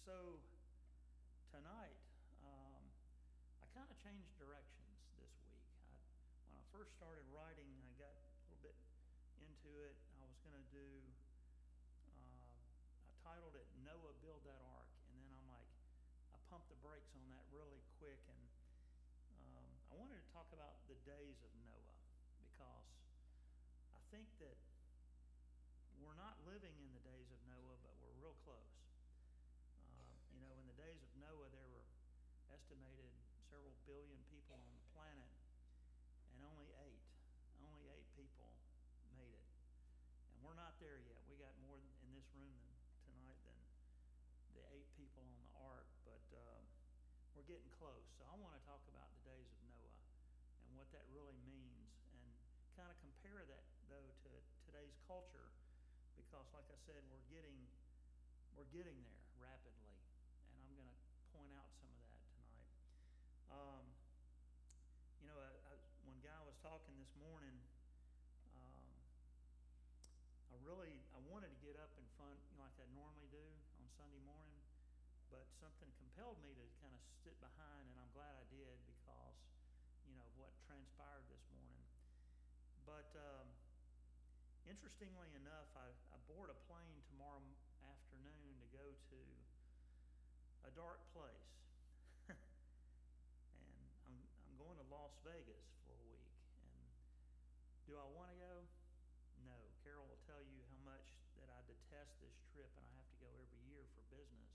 So tonight, I kind of changed directions this week. When I first started writing, I got a little bit into it. I was going to do, I titled it Noah Build That Ark, and then I pumped the brakes on that really quick, and I wanted to talk about the days of Noah, because I think that we're not living in the days of Noah, but we're real close. In the days of Noah, there were estimated several billion people on the planet, and only eight people made it. And we're not there yet. We got more in this room tonight than the 8 people on the ark, but we're getting close. So I want to talk about the days of Noah and what that really means, and kind of compare that, though, to today's culture, because like I said, we're getting there rapidly, and I'm going to point out some of that tonight. When Guy was talking this morning, I wanted to get up in front, like I normally do on Sunday morning, but something compelled me to kind of sit behind, and I'm glad I did, because of what transpired this morning. But interestingly enough, I board a plane tomorrow afternoon to go to a dark place. And I'm going to Las Vegas for a week. And do I want to go? No. Carol will tell you how much that I detest this trip, and I have to go every year for business.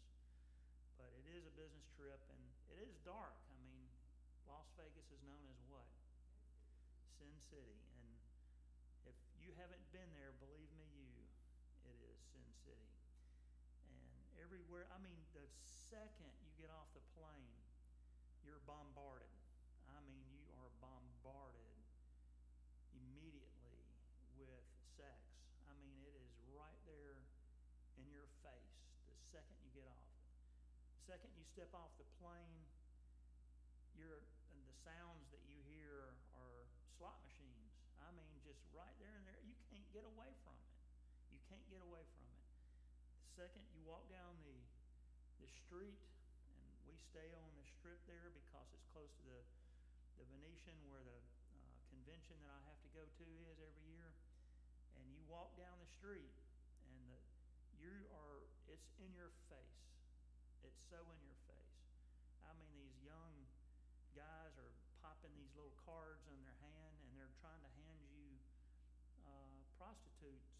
But it is a business trip, and it is dark. I mean, Las Vegas is known as what? Sin City. And if you haven't been there, believe me, it is Sin City. And everywhere, I mean, the second you get off the plane, you're bombarded. I mean, you are bombarded immediately with sex. I mean, it is right there in your face the second you get off. The second you step off the plane, and the sounds that you hear are slot machines. I mean, just right there and there. You can't get away from it. You can't get away from it. The second you walk down the street, and we stay on the strip there because it's close to the Venetian, where the convention that I have to go to is every year. And you walk down the street, and it's in your face. It's so in your face. I mean, these young guys are popping these little cards in their hand, and they're trying to hand you prostitutes'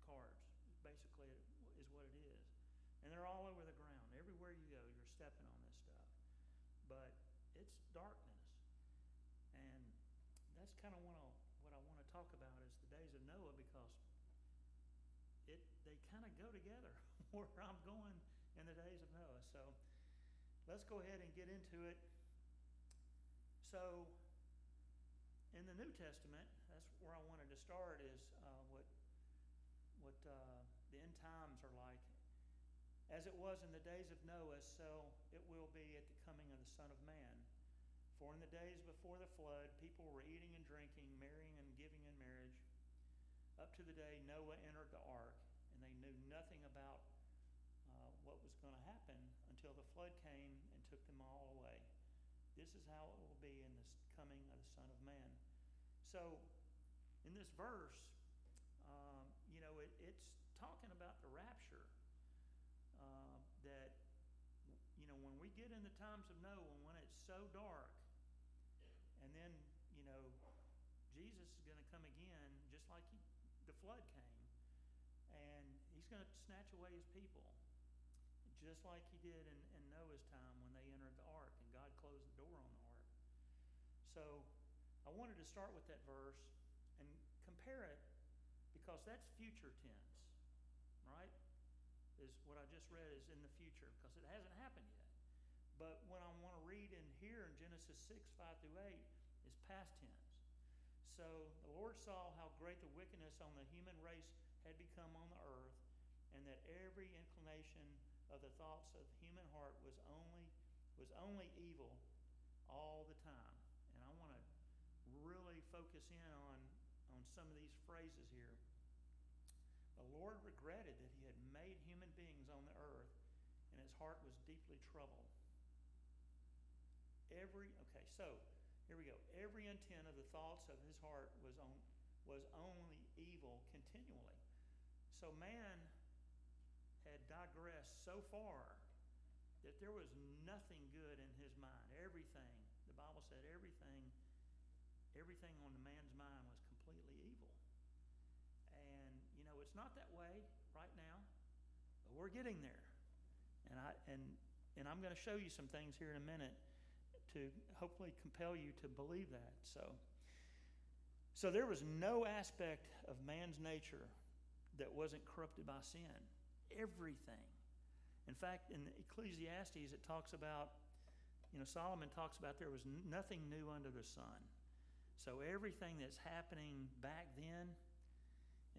cards. Basically, is what it is. And they're all over the ground. Everywhere you go, you're stepping on this stuff. But it's darkness. And that's kind of what I want to talk about is the days of Noah, because they kind of go together where I'm going in the days of Noah. So let's go ahead and get into it. So in the New Testament, that's where I wanted to start, is what the end times are like. As it was in the days of Noah, so it will be at the coming of the Son of Man. For in the days before the flood, people were eating and drinking, marrying and giving in marriage, up to the day Noah entered the ark, and they knew nothing about what was going to happen until the flood came and took them all away. This is how it will be in the coming of the Son of Man. So in this verse, it's talking about the rapture. That, when we get in the times of Noah, when it's so dark, and then, Jesus is going to come again, just like the flood came, and he's going to snatch away his people, just like he did in Noah's time when they entered the ark, and God closed the door on the ark. So I wanted to start with that verse and compare it, because that's future tense, right? Is what I just read is in the future, because it hasn't happened yet. But when I want to read in here in Genesis 6, 5 through 8, is past tense. So the Lord saw how great the wickedness on the human race had become on the earth, and that every inclination of the thoughts of the human heart was only evil all the time. And I want to really focus in on some of these phrases here. The Lord regretted that he had made human beings on the earth heart was deeply troubled. So here we go. Every intent of the thoughts of his heart was only evil continually. So man had digressed so far that there was nothing good in his mind. Everything, the Bible said everything on the man's mind was completely evil. And, it's not that way right now, but we're getting there. And I'm going to show you some things here in a minute to hopefully compel you to believe that. So there was no aspect of man's nature that wasn't corrupted by sin. Everything. In fact, in Ecclesiastes, it talks about, Solomon talks about there was nothing new under the sun. So everything that's happening back then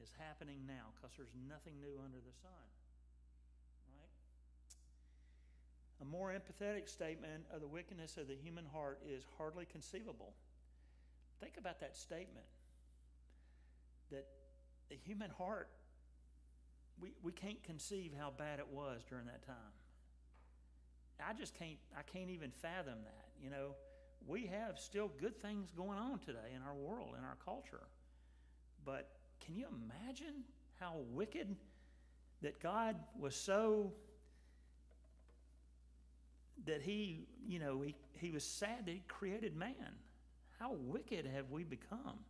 is happening now because there's nothing new under the sun. Right? A more empathetic statement of the wickedness of the human heart is hardly conceivable. Think about that statement. That the human heart, we can't conceive how bad it was during that time. I can't even fathom that. We have still good things going on today in our world, in our culture. But can you imagine how wicked that God was so, that he was sad that he created man? How wicked have we become?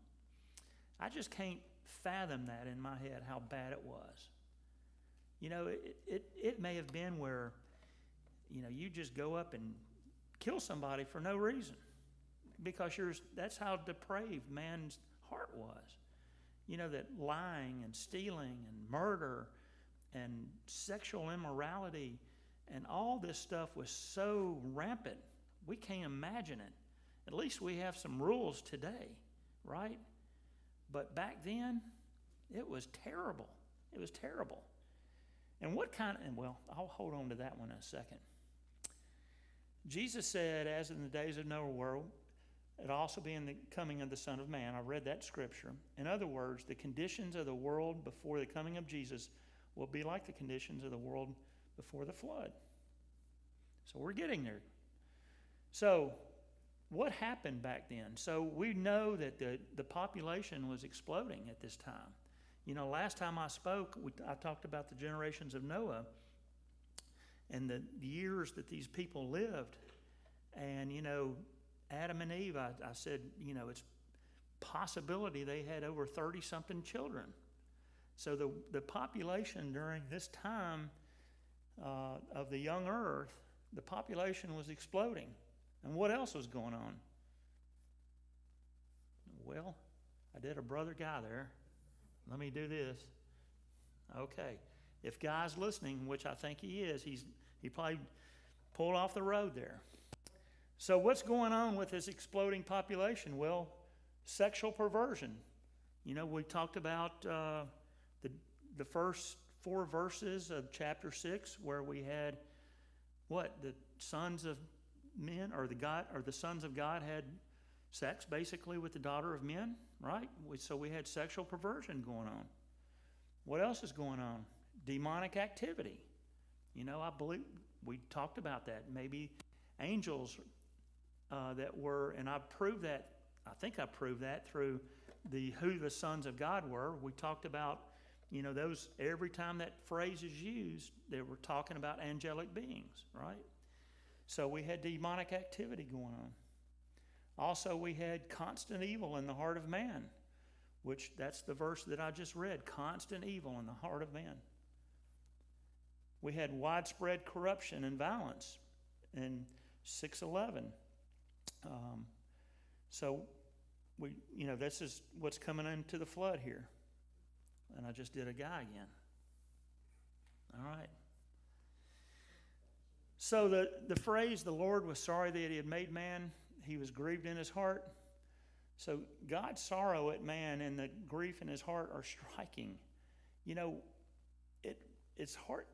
I just can't fathom that in my head, how bad it was. It may have been where, you just go up and kill somebody for no reason because that's how depraved man's heart was. That lying and stealing and murder and sexual immorality and all this stuff was so rampant, we can't imagine it. At least we have some rules today, right? But back then, it was terrible. It was terrible. And I'll hold on to that one in a second. Jesus said, as in the days of Noah were, it also be in the coming of the Son of Man. I read that scripture. In other words, the conditions of the world before the coming of Jesus will be like the conditions of the world before the flood. So we're getting there. So what happened back then? So we know that the population was exploding at this time. Last time I spoke, I talked about the generations of Noah and the years that these people lived. And, Adam and Eve, I said, it's possibility they had over 30-something children. So the population during this time of the young earth, the population was exploding. And what else was going on? Well, I did a brother guy there. Let me do this. Okay. If Guy's listening, which I think he is, he probably pulled off the road there. So what's going on with this exploding population? Well, sexual perversion. We talked about the first 4 verses of chapter 6 where we had the sons of men or the sons of God had sex basically with the daughter of men, right? So we had sexual perversion going on. What else is going on? Demonic activity. I believe we talked about that. Maybe angels that were, and I think I proved that through who the sons of God were. We talked about, those, every time that phrase is used, they were talking about angelic beings, right? So we had demonic activity going on. Also, we had constant evil in the heart of man, which that's the verse that I just read, constant evil in the heart of man. We had widespread corruption and violence in 6:11. So this is what's coming into the flood here. And I just did a guy again. All right. So the phrase, the Lord was sorry that he had made man, he was grieved in his heart. So God's sorrow at man and the grief in his heart are striking. It's hard.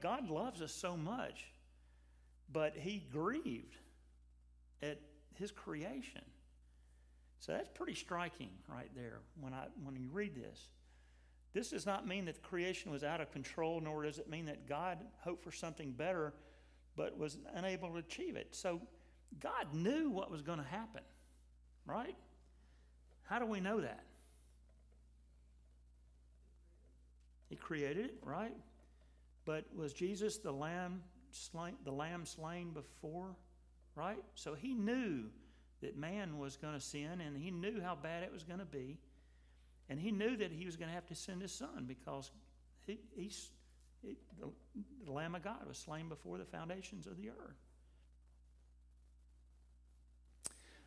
God loves us so much, but he grieved at his creation. So that's pretty striking right there when you read this. This does not mean that the creation was out of control, nor does it mean that God hoped for something better but was unable to achieve it. So God knew what was going to happen, right? How do we know that? He created it, right? But was Jesus the lamb slain before, right? So he knew that man was going to sin, and he knew how bad it was going to be, and he knew that he was going to have to send his son because the Lamb of God was slain before the foundations of the earth.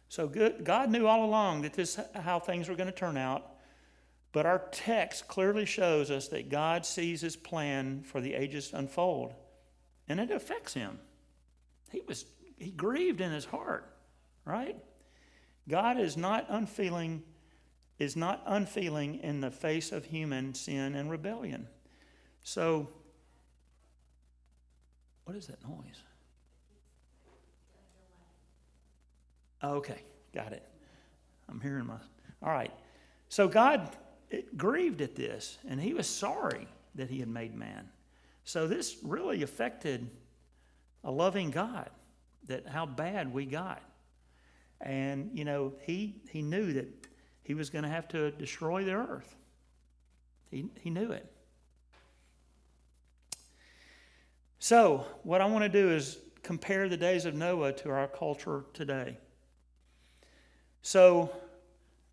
So God knew all along that this is how things were going to turn out. But our text clearly shows us that God sees his plan for the ages to unfold. And it affects him. He grieved in his heart, right? God is not unfeeling in the face of human sin and rebellion. So, what is that noise? Oh, okay, got it. I'm hearing all right. So God grieved at this, and he was sorry that he had made man. So this really affected a loving God, that how bad we got. And, he knew that he was going to have to destroy the earth. He knew it. So what I want to do is compare the days of Noah to our culture today. So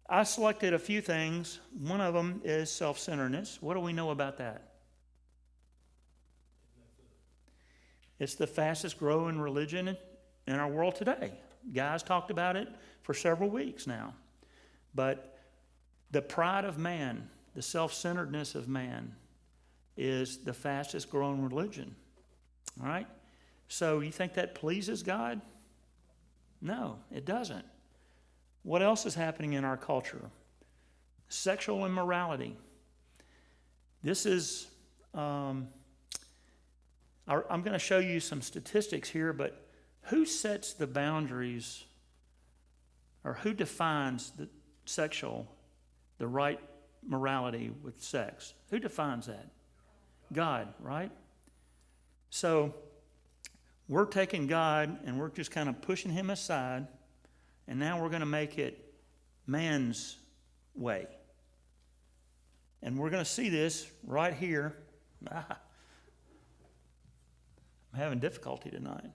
I selected a few things. One of them is self-centeredness. What do we know about that? It's the fastest growing religion in our world today. Guys talked about it for several weeks now. But the pride of man, the self-centeredness of man, is the fastest growing religion. All right? So you think that pleases God? No, it doesn't. What else is happening in our culture? Sexual immorality. This is, I'm going to show you some statistics here, but who sets the boundaries, or who defines the right morality with sex? Who defines that? God, right? So we're taking God and we're just kind of pushing him aside, and now we're going to make it man's way. And we're going to see this right here. I'm having difficulty tonight.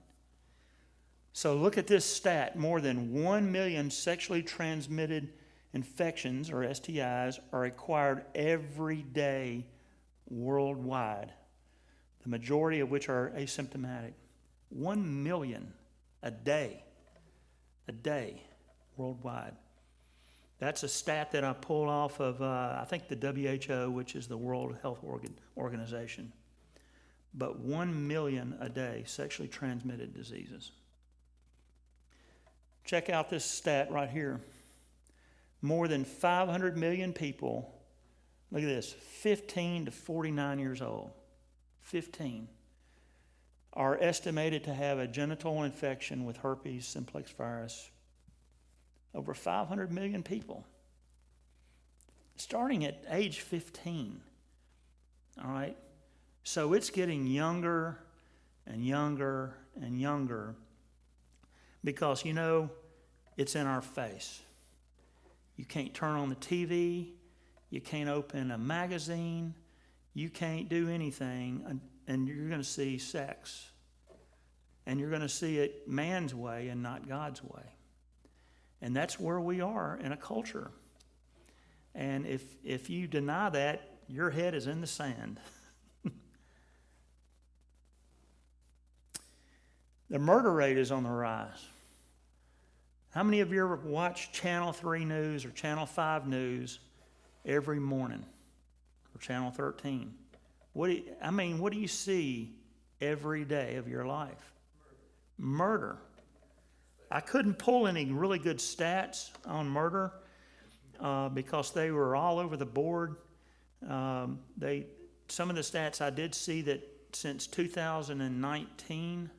So look at this stat. More than 1 million sexually transmitted infections, or STIs, are acquired every day worldwide, the majority of which are asymptomatic. 1 million a day worldwide. That's a stat that I pulled off of, I think, the WHO, which is the World Health Organization. But 1 million a day sexually transmitted diseases. Check out this stat right here. More than 500 million people, look at this, 15 to 49 years old, 15, are estimated to have a genital infection with herpes simplex virus. Over 500 million people, starting at age 15. All right? So it's getting younger and younger and younger because, it's in our face. You can't turn on the TV. You can't open a magazine. You can't do anything, and you're going to see sex. And you're going to see it man's way and not God's way. And that's where we are in a culture. And if you deny that, your head is in the sand. The murder rate is on the rise. How many of you ever watch Channel 3 News or Channel 5 News every morning? Or Channel 13? What do you see every day of your life? Murder. I couldn't pull any really good stats on murder because they were all over the board. Some of the stats I did see that since 2019,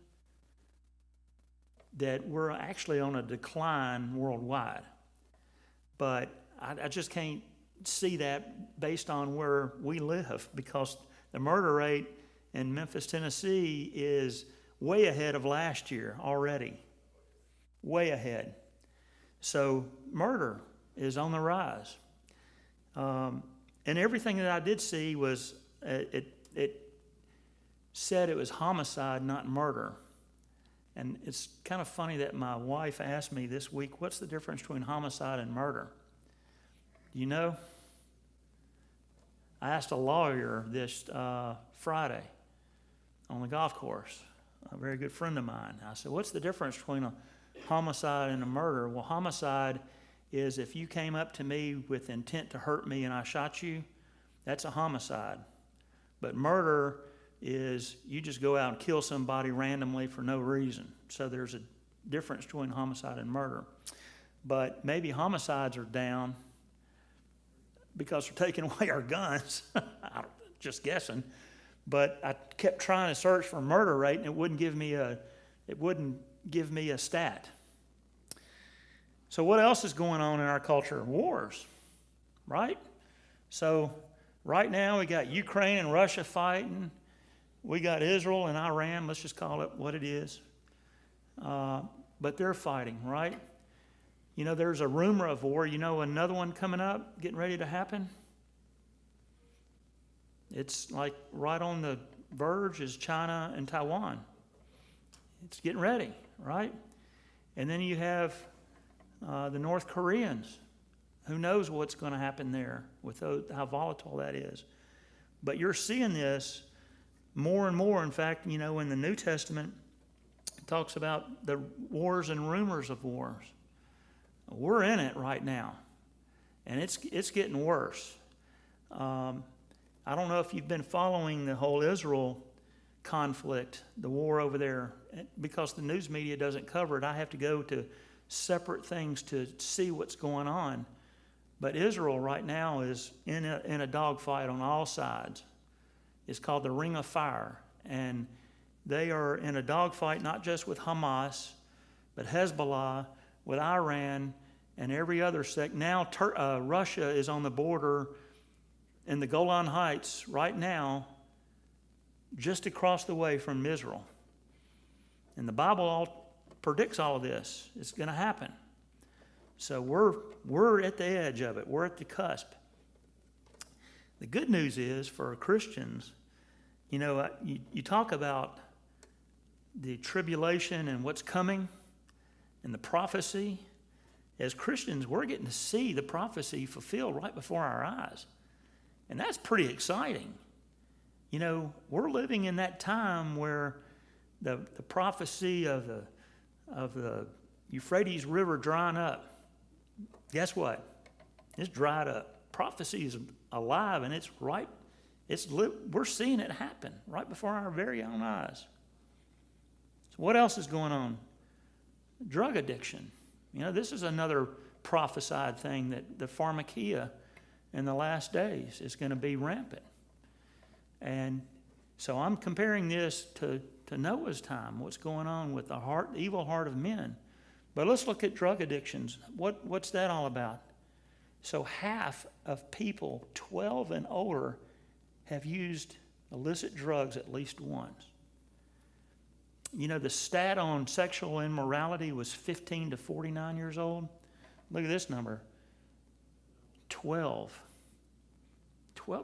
that we're actually on a decline worldwide. But I just can't see that based on where we live, because the murder rate in Memphis, Tennessee is way ahead of last year already. Way ahead. So murder is on the rise. And everything that I did see was, it said it was homicide, not murder. And it's kind of funny that my wife asked me this week, what's the difference between homicide and murder? You know? I asked a lawyer this Friday on the golf course, a very good friend of mine. I said, what's the difference between a homicide and a murder? Well, homicide is if you came up to me with intent to hurt me and I shot you, that's a homicide. But murder is you just go out and kill somebody randomly for no reason. So there's a difference between homicide and murder. But maybe homicides are down because they're taking away our guns. I'm just guessing. But I kept trying to search for murder rate, and it wouldn't give me a stat. So what else is going on in our culture? Wars, right? So right now we got Ukraine and Russia fighting. We got Israel and Iran. Let's just call it what it is. But they're fighting, right? You know, there's a rumor of war. You know, another one coming up, getting ready to happen. It's like right on the verge is China and Taiwan. It's getting ready, right? And then you have the North Koreans. Who knows what's going to happen there with how volatile that is. But you're seeing this more and more. In fact, you know, in the New Testament, it talks about the wars and rumors of wars. We're in it right now, and it's getting worse. I don't know if you've been following the whole Israel conflict, the war over there, because the news media doesn't cover it. I have to go to separate things to see what's going on. But Israel right now is in a dogfight on all sides. It's called the Ring of Fire, and they are in a dogfight not just with Hamas, but Hezbollah, with Iran, and every other sect. Now Russia is on the border in the Golan Heights right now, just across the way from Israel. And the Bible all predicts all of this. It's going to happen. So we're at the edge of it. We're at the cusp. The good news is for Christians, you know, you talk about the tribulation and what's coming and the prophecy. As Christians, we're getting to see the prophecy fulfilled right before our eyes. And that's pretty exciting. You know, we're living in that time where the prophecy of the Euphrates River drying up. Guess what? It's dried up. Prophecy is alive, and it's right. We're seeing it happen right before our very own eyes. So what else is going on? Drug addiction. You know, this is another prophesied thing, that the pharmakia in the last days is going to be rampant. And so I'm comparing this to Noah's time, what's going on with the evil heart of men. But let's look at drug addictions. What's that all about? So half of people 12 and older have used illicit drugs at least once. You know, the stat on sexual immorality was 15 to 49 years old. Look at this number. 12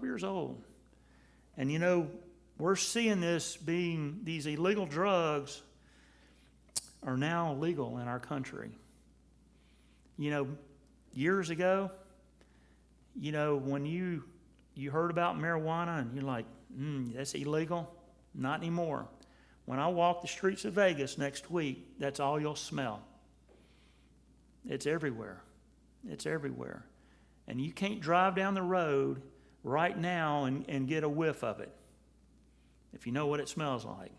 years old. And you know, we're seeing these illegal drugs are now legal in our country. You know, years ago, you know, when you heard about marijuana and you're like, that's illegal. Not anymore. When I walk the streets of Vegas next week, that's all you'll smell. It's everywhere. It's everywhere. And you can't drive down the road right now and get a whiff of it, if you know what it smells like.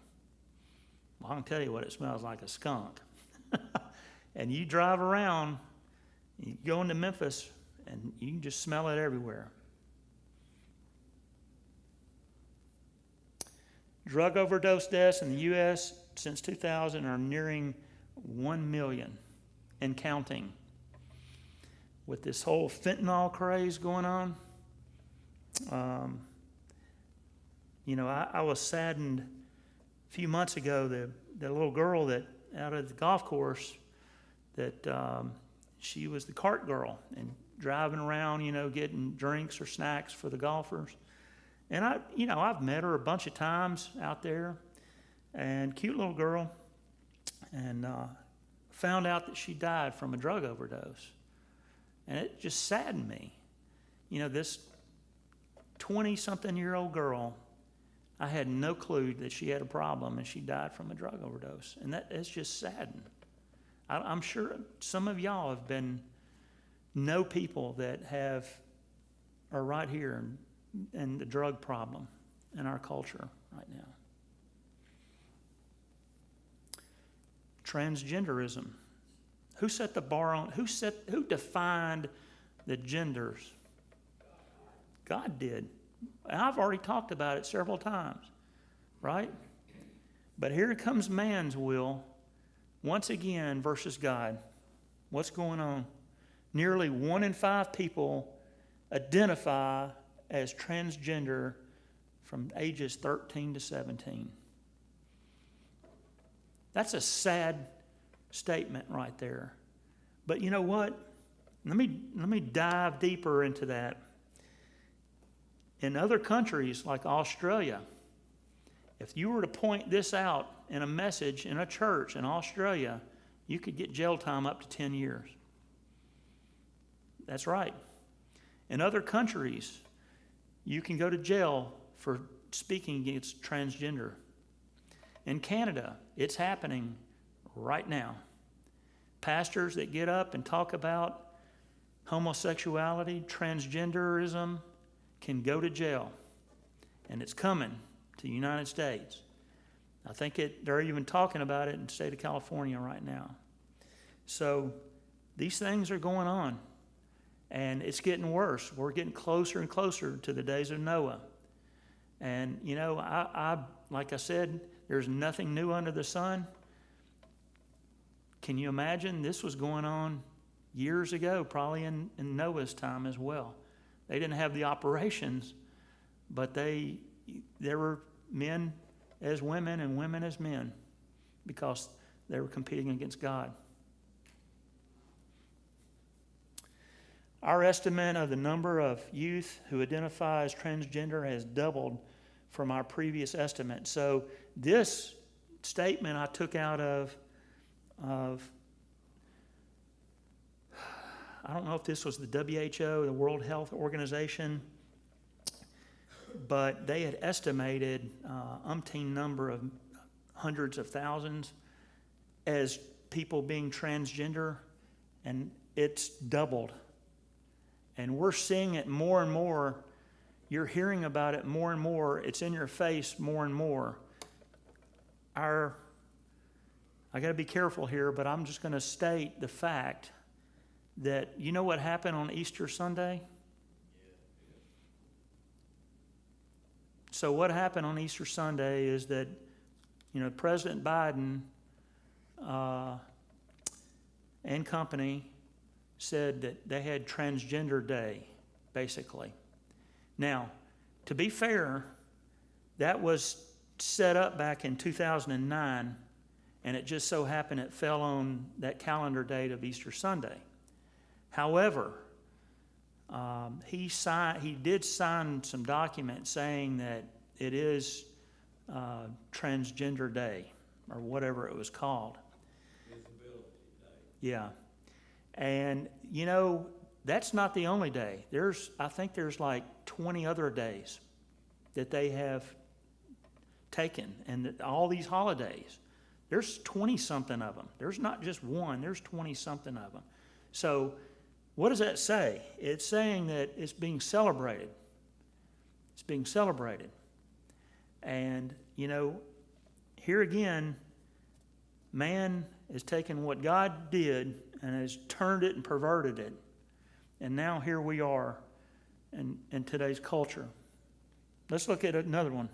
Well, I can tell you what it smells like, a skunk. And you drive around, you go into Memphis, and you can just smell it everywhere. Drug overdose deaths in the U.S. since 2000 are nearing 1 million and counting. With this whole fentanyl craze going on, you know, I was saddened a few months ago. the little girl that out of the golf course that she was the cart girl and driving around, getting drinks or snacks for the golfers. And I've met her a bunch of times out there, and cute little girl, and found out that she died from a drug overdose. And it just saddened me. This 20-something-year-old girl, I had no clue that she had a problem, and she died from a drug overdose. And it's just saddened. I'm sure some of y'all know people that are right here in the drug problem in our culture right now. Transgenderism. Who set the bar on? Who defined the genders? God did. And I've already talked about it several times, right? But here comes man's will once again versus God. What's going on? Nearly 1 in 5 people identify as transgender from ages 13 to 17. That's a sad statement right there. But you know what? Let me dive deeper into that. In other countries like Australia, if you were to point this out in a message in a church in Australia, you could get jail time up to 10 years. That's right. In other countries, you can go to jail for speaking against transgender. In Canada, it's happening right now. Pastors that get up and talk about homosexuality, transgenderism, can go to jail. And it's coming to the United States. I think they're even talking about it in the state of California right now. So these things are going on. And it's getting worse. We're getting closer and closer to the days of Noah. And, I like I said, there's nothing new under the sun. Can you imagine? This was going on years ago, probably in Noah's time as well. They didn't have the operations, but there were men as women and women as men because they were competing against God. Our estimate of the number of youth who identify as transgender has doubled from our previous estimate. So this statement I took out of I don't know if this was the WHO, the World Health Organization, but they had estimated umpteen number of hundreds of thousands as people being transgender, and it's doubled. And we're seeing it more and more. You're hearing about it more and more. It's in your face more and more. I got to be careful here, but I'm just going to state the fact that you know what happened on Easter Sunday? So what happened on Easter Sunday is that, President Biden and company said that they had Transgender Day, basically. Now, to be fair, that was set up back in 2009, and it just so happened it fell on that calendar date of Easter Sunday. However, he did sign some documents saying that it is Transgender Day, or whatever it was called. Visibility Day. Yeah. And, that's not the only day. I think there's like 20 other days that they have taken, and all these holidays. There's 20-something of them. There's not just one. There's 20-something of them. So what does that say? It's saying that it's being celebrated. It's being celebrated. And, here again, man has taken what God did and has turned it and perverted it. And now here we are in today's culture. Let's look at another one.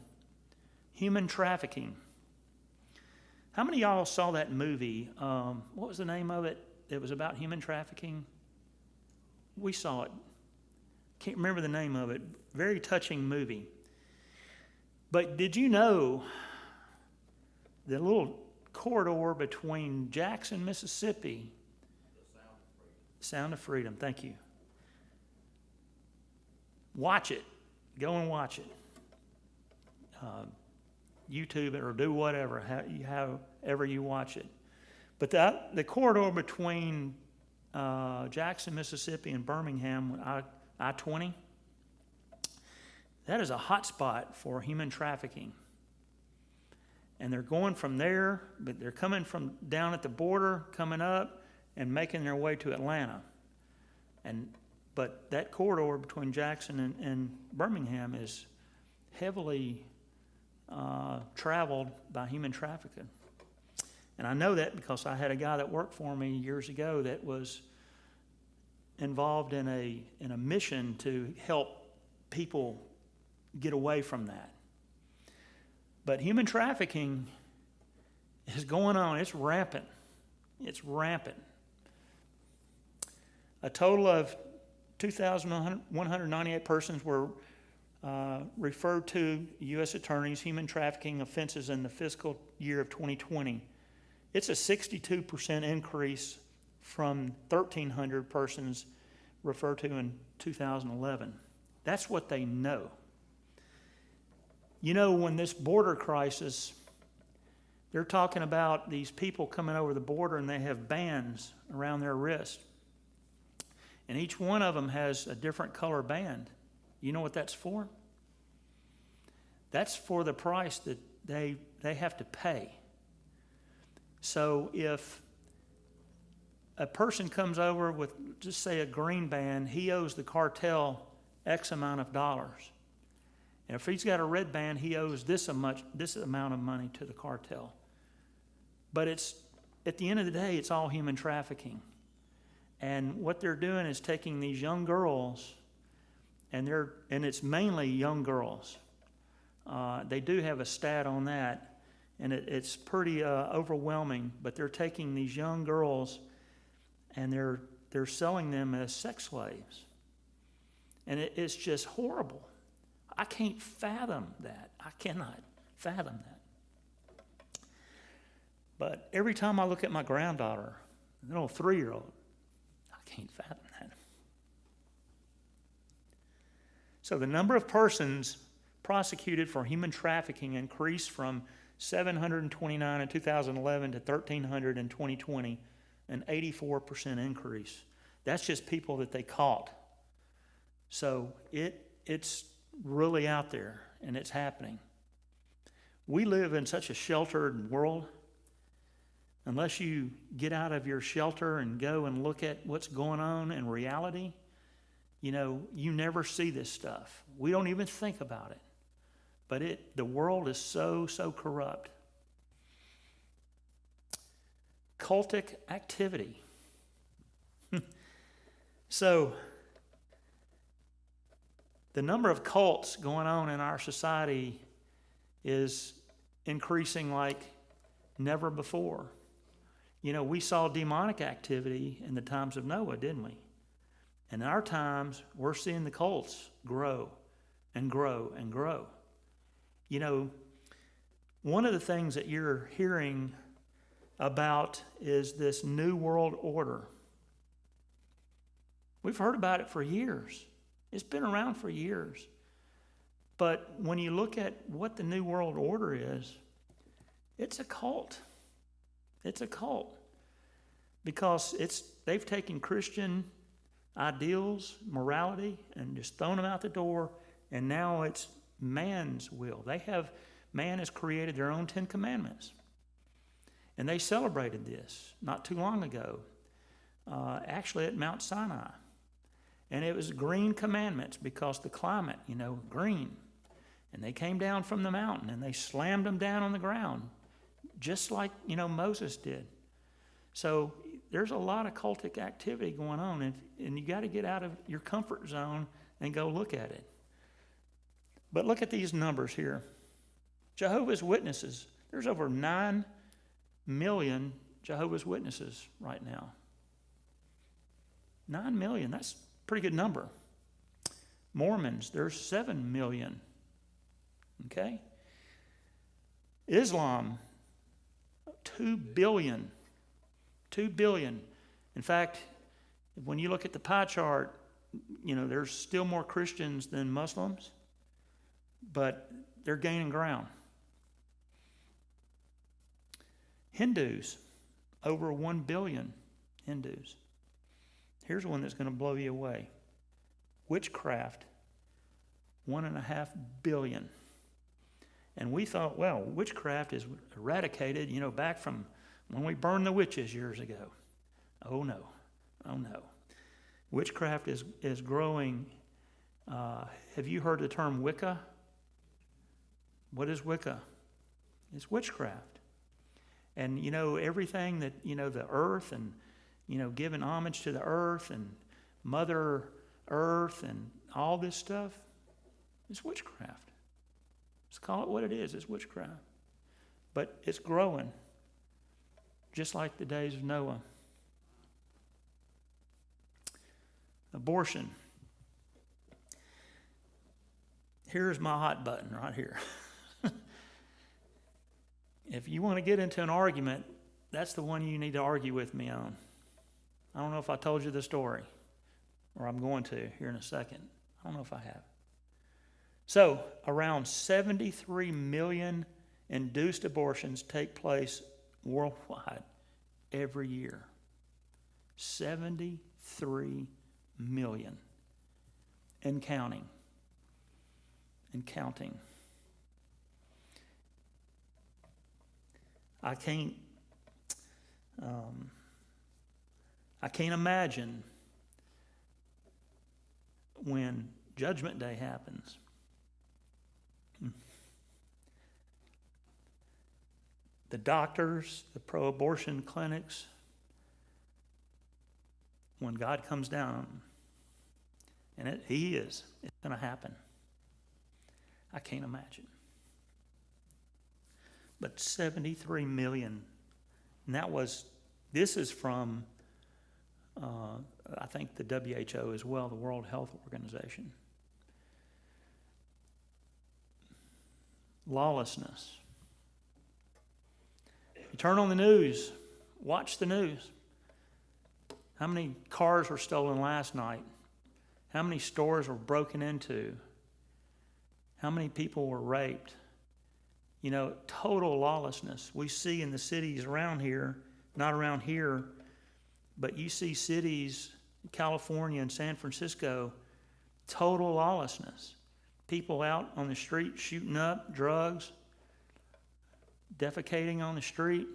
Human trafficking. How many of y'all saw that movie? What was the name of it? It was about human trafficking. We saw it. Can't remember the name of it. Very touching movie. But did you know the little corridor between Jackson, Mississippi. Sound of Freedom, thank you. Watch it. Go and watch it. YouTube it or do whatever, however you watch it. But the corridor between Jackson, Mississippi and Birmingham, I-20, that is a hot spot for human trafficking. And they're going from there, but they're coming from down at the border, coming up, and making their way to Atlanta. But that corridor between Jackson and Birmingham is heavily traveled by human trafficking. And I know that because I had a guy that worked for me years ago that was involved in a mission to help people get away from that. But human trafficking is going on. It's rampant. It's rampant. A total of 2,198 persons were referred to U.S. attorneys human trafficking offenses in the fiscal year of 2020. It's a 62% increase from 1,300 persons referred to in 2011. That's what they know. You know, when this border crisis, they're talking about these people coming over the border and they have bands around their wrist. And each one of them has a different color band. You know what that's for? That's for the price that they have to pay. So if a person comes over with, just say, a green band, he owes the cartel X amount of dollars. And if he's got a red band, he owes this amount of money to the cartel. But at the end of the day, it's all human trafficking. And what they're doing is taking these young girls, and it's mainly young girls. They do have a stat on that, and it's pretty overwhelming. But they're taking these young girls, and they're selling them as sex slaves, and it's just horrible. I can't fathom that. I cannot fathom that. But every time I look at my granddaughter, an old 3-year-old, I can't fathom that. So the number of persons prosecuted for human trafficking increased from 729 in 2011 to 1,300 in 2020, an 84% increase. That's just people that they caught. So it's really out there, and it's happening. We live in such a sheltered world. Unless you get out of your shelter and go and look at what's going on in reality, you never see this stuff. We don't even think about it. But the world is so corrupt. Cultic activity. So, the number of cults going on in our society is increasing like never before. We saw demonic activity in the times of Noah, didn't we? In our times, we're seeing the cults grow and grow and grow. One of the things that you're hearing about is this New World Order. We've heard about it for years. It's been around for years. But when you look at what the New World Order is, it's a cult. It's a cult. Because they've taken Christian ideals, morality, and just thrown them out the door, and now it's man's will. Man has created their own 10 Commandments. And they celebrated this not too long ago, actually at Mount Sinai. And it was green commandments because the climate, green. And they came down from the mountain and they slammed them down on the ground, just like, Moses did. So there's a lot of cultic activity going on, and you got to get out of your comfort zone and go look at it. But look at these numbers here. Jehovah's Witnesses. There's over 9 million Jehovah's Witnesses right now. 9 million, that's a pretty good number. Mormons, there's 7 million. Okay? Islam, 2 billion. 2 billion. In fact, when you look at the pie chart, there's still more Christians than Muslims, but they're gaining ground. Hindus, over 1 billion Hindus. Here's one that's going to blow you away. Witchcraft, 1.5 billion. And we thought, well, witchcraft is eradicated, back from when we burned the witches years ago. Oh no. Witchcraft is growing. Have you heard the term Wicca? What is Wicca? It's witchcraft. And everything that, the earth and, giving homage to the earth and Mother Earth and all this stuff, it's witchcraft. Let's call it what it is. It's witchcraft. But it's growing, just like the days of Noah. Abortion. Here's my hot button right here. If you want to get into an argument, that's the one you need to argue with me on. I don't know if I told you the story, or I'm going to here in a second. I don't know if I have. So, around 73 million induced abortions take place worldwide every year. 73 million. And counting. I can't imagine when Judgment Day happens. The doctors, the pro-abortion clinics, when God comes down, and it's going to happen. I can't imagine. But 73 million, and this is from, I think, the WHO as well, the World Health Organization. Lawlessness. You turn on the news, watch the news. How many cars were stolen last night? How many stores were broken into? How many people were raped? Total lawlessness. We see in the cities around here, not around here, but you see cities, California and San Francisco, total lawlessness. People out on the street shooting up, drugs, defecating on the street.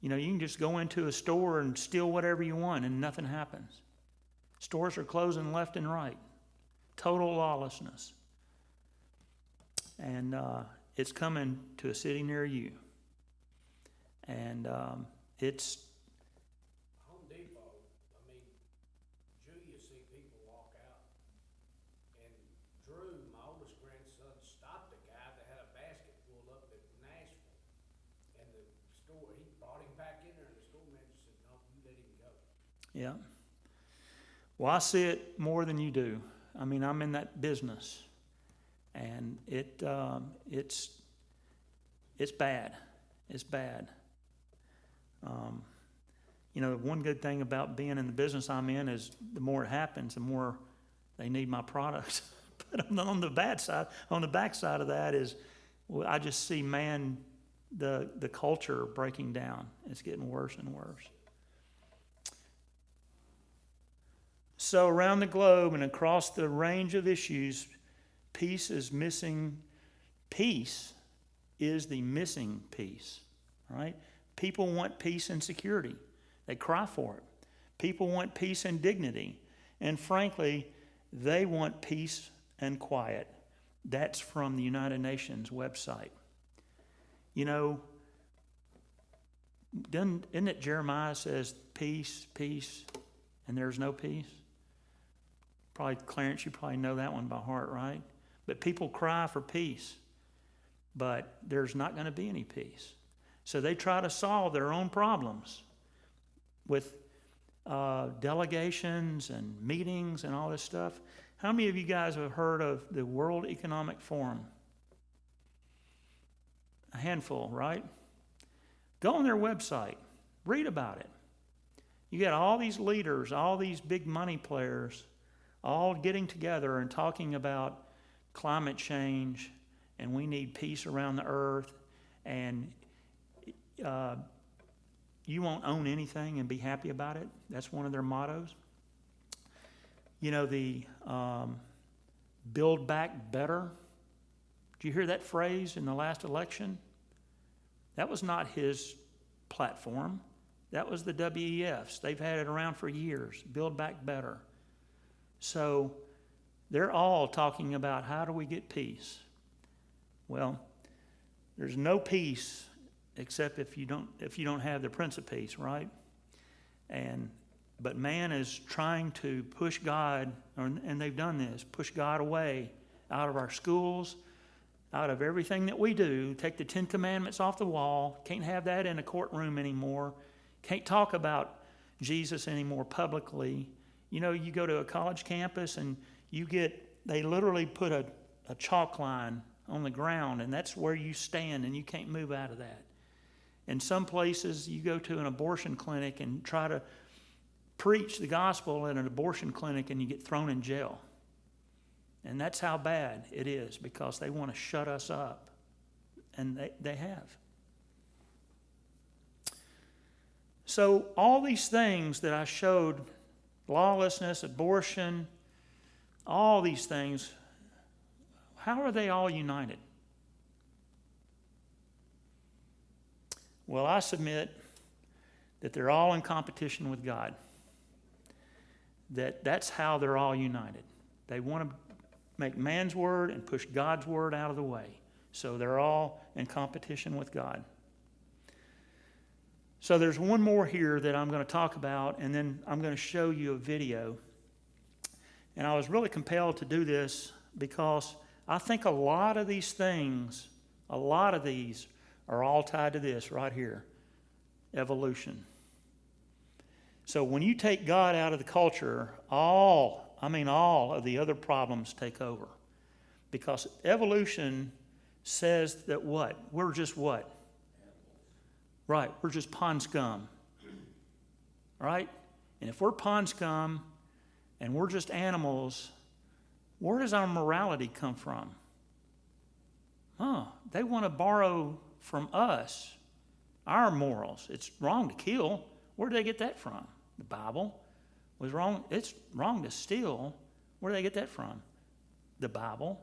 You can just go into a store and steal whatever you want and nothing happens. Stores are closing left and right. Total lawlessness. And it's coming to a city near you. And it's... Home Depot, you see people walk out. And Drew, my oldest grandson, stopped a guy that had a basket full up at Nashville. And the store, he brought him back in there, and the store manager said, no, you let him go. Yeah. Well, I see it more than you do. I'm in that business. And it's bad. It's bad. One good thing about being in the business I'm in is the more it happens, the more they need my product. But on the bad side, on the backside of that is, I just see the culture breaking down. It's getting worse and worse. So around the globe and across the range of issues, peace is missing. Peace is the missing piece, right? People want peace and security. They cry for it. People want peace and dignity. And frankly, they want peace and quiet. That's from the United Nations website. Isn't it Jeremiah says, peace, peace, and there's no peace? Probably, Clarence, you probably know that one by heart, right? But people cry for peace, but there's not going to be any peace. So they try to solve their own problems with delegations and meetings and all this stuff. How many of you guys have heard of the World Economic Forum? A handful, right? Go on their website. Read about it. You got all these leaders, all these big money players, all getting together and talking about climate change, and we need peace around the earth, and you won't own anything and be happy about it. That's one of their mottos. You know, the Build Back Better. Did you hear that phrase in the last election? That was not his platform. That was the WEF's. They've had it around for years. Build Back Better. So they're all talking about how do we get peace. Well, there's no peace except if you don't have the Prince of Peace, right? But man is trying to push God, and they've done this, push God away out of our schools, out of everything that we do. Take the 10 Commandments off the wall. Can't have that in a courtroom anymore. Can't talk about Jesus anymore publicly. You know, you go to a college campus and they literally put a chalk line on the ground, and that's where you stand, and you can't move out of that. In some places, you go to an abortion clinic and try to preach the gospel at an abortion clinic, and you get thrown in jail. And that's how bad it is, because they want to shut us up. And they have. So all these things that I showed, lawlessness, abortion, all these things, how are they all united? Well, I submit that they're all in competition with God. That's how they're all united. They want to make man's word and push God's word out of the way. So they're all in competition with God. So there's one more here that I'm going to talk about, and then I'm going to show you a video. And I was really compelled to do this because I think a lot of these things, a lot of these are all tied to this right here, evolution. So when you take God out of the culture, all of the other problems take over. Because evolution says that what? We're just what? Right, we're just pond scum. Right? And if we're pond scum and we're just animals, where does our morality come from? They want to borrow from us our morals. It's wrong to kill. Where did they get that from? The Bible was wrong. It's wrong to steal. Where did they get that from? The Bible.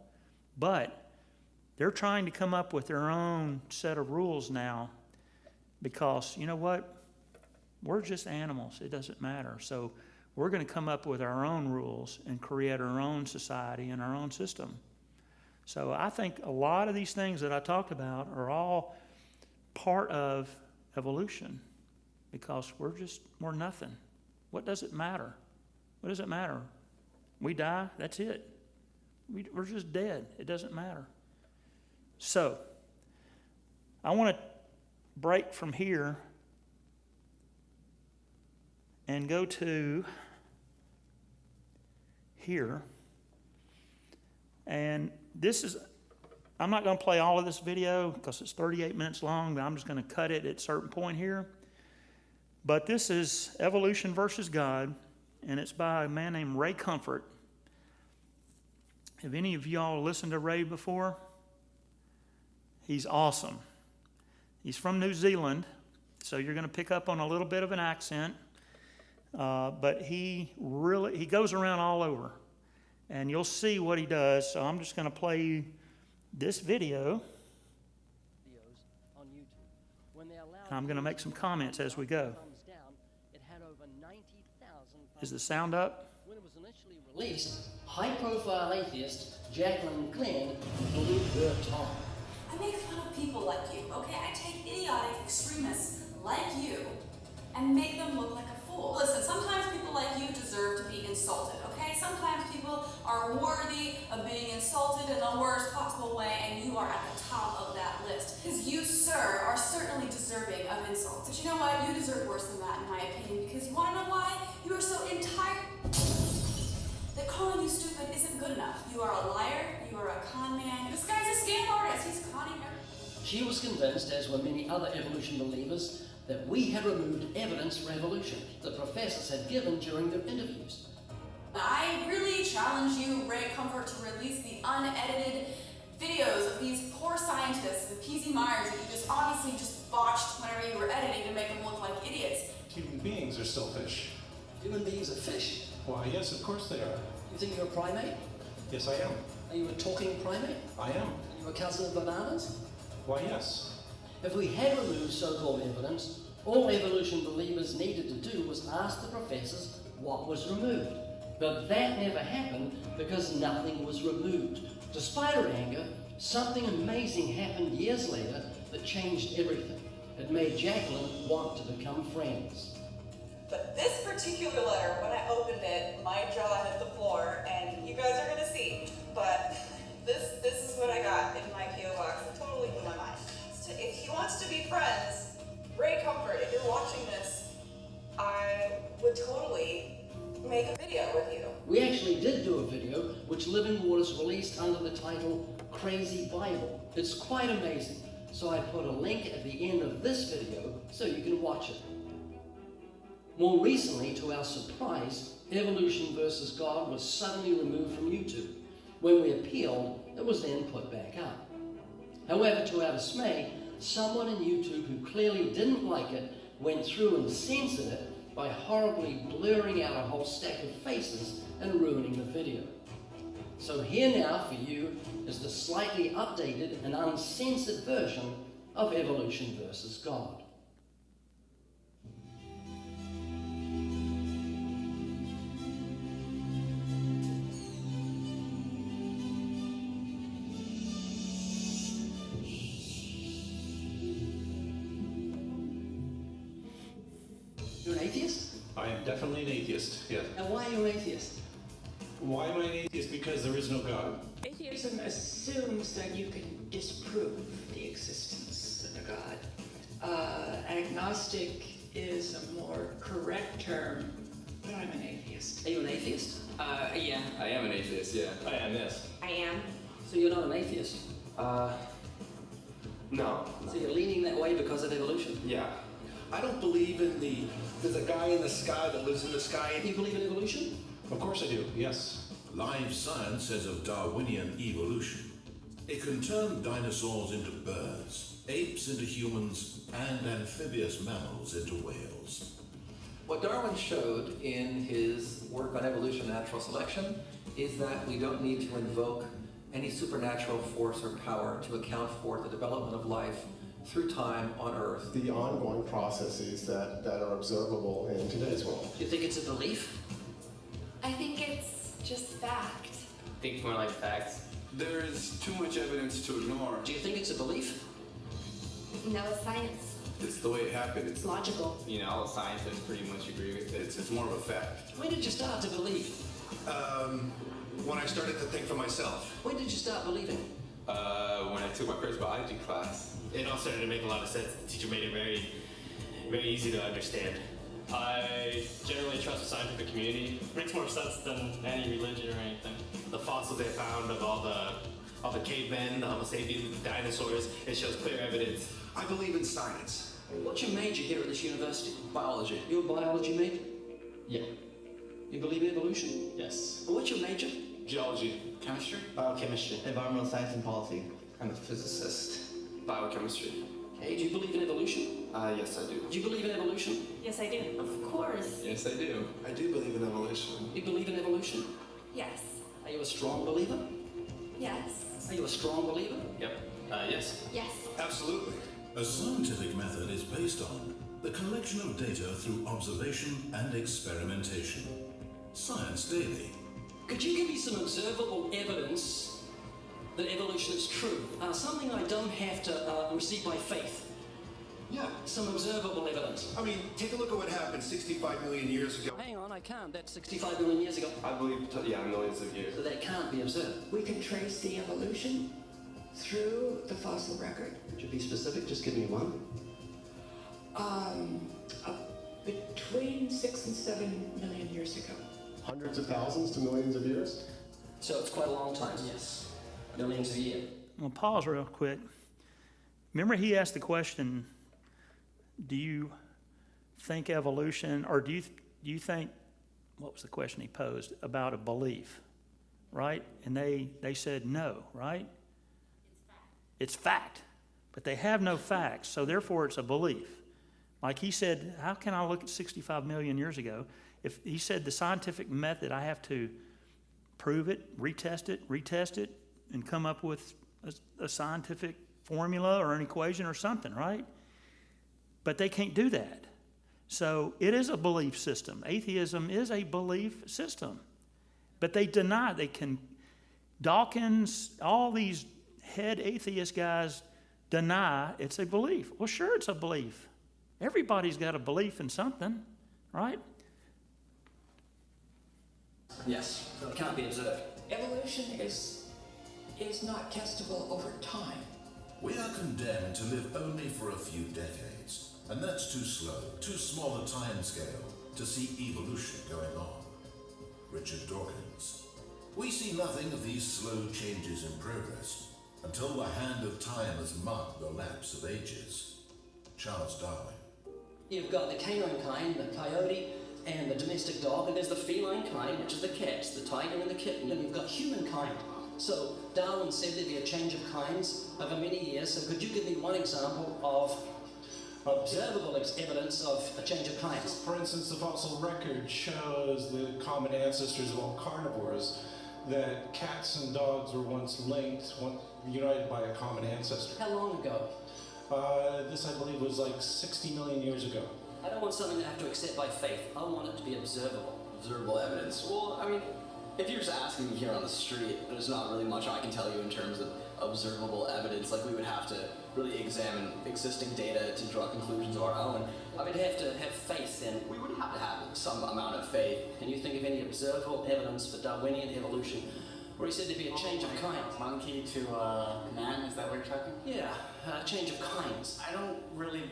But they're trying to come up with their own set of rules now, because you know what? We're just animals. It doesn't matter. So we're going to come up with our own rules and create our own society and our own system. So I think a lot of these things that I talked about are all part of evolution, because we're nothing. What does it matter? What does it matter? We die, that's it. We're just dead. It doesn't matter. So I want to break from here and go to here. And I'm not going to play all of this video because it's 38 minutes long, but I'm just going to cut it at a certain point here. But this is Evolution versus God, and it's by a man named Ray Comfort. Have any of y'all listened to Ray before? He's awesome. He's from New Zealand, so you're going to pick up on a little bit of an accent. But he goes around all over, and you'll see what he does. So I'm just going to play you this video. On YouTube. When they allowed, and I'm going to make some comments as we go. It had over 90,000. Is the sound up? When it was initially released, high-profile atheist Jacqueline Glynn believed her talk. I make fun of people like you, okay? I take idiotic extremists like you and make them look like a fool. Listen, sometimes people like you deserve to be insulted, okay? Sometimes people are worthy of being insulted in the worst possible way, and you are at the top of that list. Because you, sir, are certainly deserving of insults. But you know what? You deserve worse than that, in my opinion, because you want to know why? You are so entitled that calling you stupid isn't good enough. You are a liar. You are a con man. This guy's a scam artist. He's conning her. She was convinced, as were many other evolution believers, that we had removed evidence for evolution the professors had given during their interviews. I really challenge you, Ray Comfort, to release the unedited videos of these poor scientists, the P.Z. Myers, that you just obviously just botched whenever you were editing to make them look like idiots. Human beings are still fish. Human beings are fish. Why, yes, of course they are. You think you're a primate? Yes, I am. Are you a talking primate? I am. Are you a cousin of bananas? Why, yes. If we had removed so-called evidence, all evolution believers needed to do was ask the professors what was removed. But that never happened because nothing was removed. Despite her anger, something amazing happened years later that changed everything. It made Jacqueline want to become friends. But this particular letter, when I opened it, my jaw hit the floor, and you guys are gonna see. But this is what I got in my PO box. It totally blew my mind. So if he wants to be friends, Ray Comfort, if you're watching this, I would totally make a video with you. We actually did do a video which Living Waters released under the title Crazy Bible. It's quite amazing, so I put a link at the end of this video so you can watch it. More recently, to our surprise, Evolution vs. God was suddenly removed from YouTube. When we appealed, it was then put back up. However, to our dismay, someone in YouTube who clearly didn't like it went through and censored it by horribly blurring out a whole stack of faces and ruining the video. So here now for you is the slightly updated and uncensored version of Evolution vs. God. You're an atheist? I am definitely an atheist, yes. And why are you an atheist? Why am I an atheist? Because there is no God. Atheism assumes that you can disprove the existence of a God. Agnostic is a more correct term, but I'm an atheist. Are you an atheist? Yeah. I am an atheist, yeah. I am, yes. I am. So you're not an atheist? No. So you're leaning that way because of evolution? Yeah. I don't believe in there's a guy in the sky that lives in the sky. You believe in evolution? Of course I do, yes. Live science says of Darwinian evolution, it can turn dinosaurs into birds, apes into humans, and amphibious mammals into whales. What Darwin showed in his work on evolution and natural selection is that we don't need to invoke any supernatural force or power to account for the development of life through time on Earth. The ongoing processes that are observable in today's world. Do you think it's a belief? I think it's just fact. I think it's more like facts. There is too much evidence to ignore. Do you think it's a belief? No, it's science. It's the way it happened. It's logical. You know, all scientists pretty much agree with it. It's more of a fact. When did you start to believe? When I started to think for myself. When did you start believing? When I took my first biology class. It all started to make a lot of sense. The teacher made it very, very easy to understand. I generally trust the scientific community. It makes more sense than any religion or anything. The fossils they found of all the cavemen, the Homo sapiens, the dinosaurs, it shows clear evidence. I believe in science. What's your major here at this university? Biology. You're a biology major? Yeah. You believe in evolution? Yes. What's your major? Geology. Chemistry? Biochemistry. Environmental science and policy. I'm a physicist. Biochemistry. Okay, do you believe in evolution? Yes, I do. Do you believe in evolution? Yes, I do. Of course. Yes, I do. I do believe in evolution. You believe in evolution? Yes. Are you a strong believer? Yes. Are you a strong believer? Yep. Yes. Yes. Absolutely. A scientific method is based on the collection of data through observation and experimentation. Science Daily. Could you give me some observable evidence that evolution is true? Something I don't have to receive by faith. Yeah. Some observable evidence. I mean, take a look at what happened 65 million years ago. Hang on, I can't. That's 65 million years ago. I believe, millions of years. So that can't be observed. We can trace the evolution through the fossil record. Could you be specific? Just give me one. Between 6 and 7 million years ago. Hundreds of thousands to millions of years? So it's quite a long time. Yes. Millions of years. I'm going to pause real quick. remember he asked the question, do you think evolution, or do you think, what was the question he posed, about a belief, right? And they said no, right? It's fact. But they have no facts, so therefore it's a belief. Like he said, how can I look at 65 million years ago? If he said the scientific method, I have to prove it, retest it, and come up with a scientific formula or an equation or something, right? But they can't do that. So it is a belief system. Atheism is a belief system. But they deny, Dawkins, all these head atheist guys deny it's a belief. Well, sure it's a belief. Everybody's got a belief in something, right? Yes, it can't be observed. Evolution is not testable over time. We are condemned to live only for a few decades, and that's too slow, too small a time scale to see evolution going on. Richard Dawkins. We see nothing of these slow changes in progress until the hand of time has marked the lapse of ages. Charles Darwin. You've got the canine kind, the coyote, and the domestic dog, and there's the feline kind, which is the cats, the tiger and the kitten, and you've got humankind. So Darwin said there'd be a change of kinds over many years, so could you give me one example of observable evidence of a change of kinds? For instance, the fossil record shows the common ancestors of all carnivores, that cats and dogs were once linked, united by a common ancestor. How long ago? This, I believe, was like 60 million years ago. I don't want something to have to accept by faith. I want it to be observable. Observable evidence. Well, I mean, if you're just asking me here on the street, there's not really much I can tell you in terms of observable evidence. Like, we would have to really examine existing data to draw conclusions of our own. I would have to have faith in. We would have to have some amount of faith. Can you think of any observable evidence for Darwinian evolution where he said there'd be a change of kinds? Monkey to man, is that what you're talking? Yeah, change of kinds. I don't really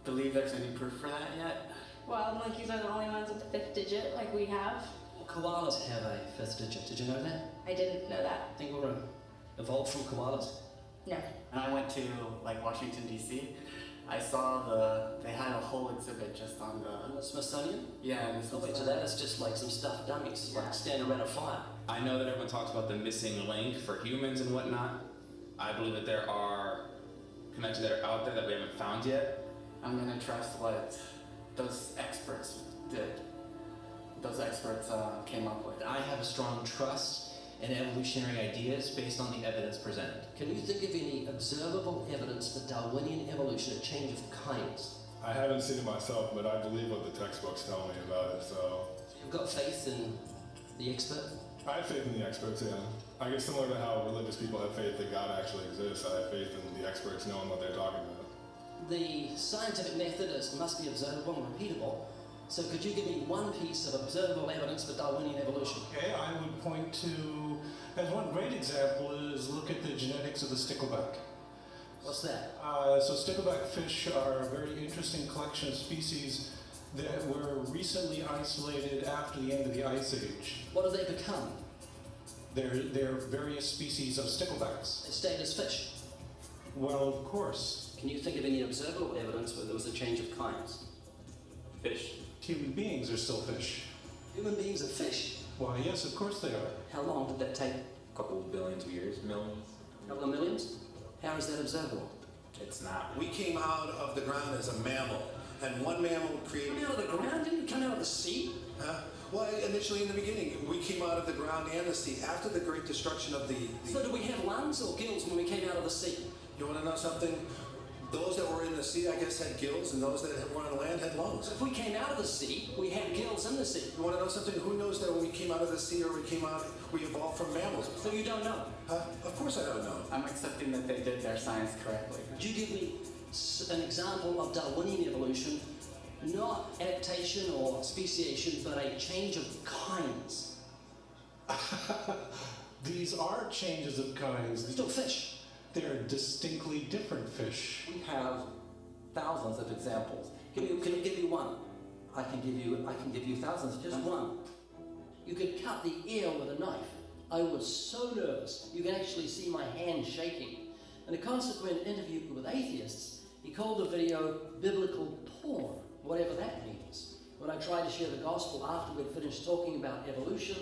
believe there's any proof for that yet. Well, monkeys are the only ones with the fifth digit, like we have. Well, koalas have a fifth digit. Did you know that? I didn't know that. I think we're evolved from koalas. No. When I went to like Washington D.C., I saw they had a whole exhibit just on the Smithsonian. Yeah, and So that is just like some stuffed dummies, like standing around a fire. I know that everyone talks about the missing link for humans and whatnot. I believe that there are connections that are out there that we haven't found yet. I'm gonna trust what those experts did. Those experts came up with. I have a strong trust in evolutionary ideas based on the evidence presented. Can you think of any observable evidence for Darwinian evolution, a change of kinds? I haven't seen it myself, but I believe what the textbooks tell me about it, so... You've got faith in the expert? I have faith in the experts, yeah. I guess similar to how religious people have faith that God actually exists, I have faith in the experts knowing what they're talking about. The scientific method must be observable and repeatable. So could you give me one piece of observable evidence for Darwinian evolution? Okay, I would point to, as one great example is look at the genetics of the stickleback. What's that? So stickleback fish are a very interesting collection of species that were recently isolated after the end of the Ice Age. What do they become? They're various species of sticklebacks. They stayed as fish? Well, of course. Can you think of any observable evidence where there was a change of kinds? Fish. Human beings are still fish. Human beings are fish? Why, yes, of course they are. How long did that take? A couple of billions of years, millions. A couple of millions? How is that observable? It's not. We came out of the ground as a mammal, and one mammal created... Come out of the ground? Didn't you come out of the sea? Well, initially in the beginning, we came out of the ground and the sea. After the great destruction of the... So do we have lungs or gills when we came out of the sea? You want to know something? Those that were in the sea, I guess, had gills, and those that were on land had lungs. If we came out of the sea, we had gills in the sea. You want to know something? Who knows that when we came out of the sea or we evolved from mammals? So you don't know? Of course I don't know. I'm accepting that they did their science correctly. Could you give me an example of Darwinian evolution, not adaptation or speciation, but a change of kinds? These are changes of kinds. Still fish. They're distinctly different fish. We have thousands of examples. Can you give me one? I can give you thousands, just one. You could cut the ear with a knife. I was so nervous. You can actually see my hand shaking. in a consequent interview with atheists, he called the video biblical porn, whatever that means. When I tried to share the gospel after we'd finished talking about evolution,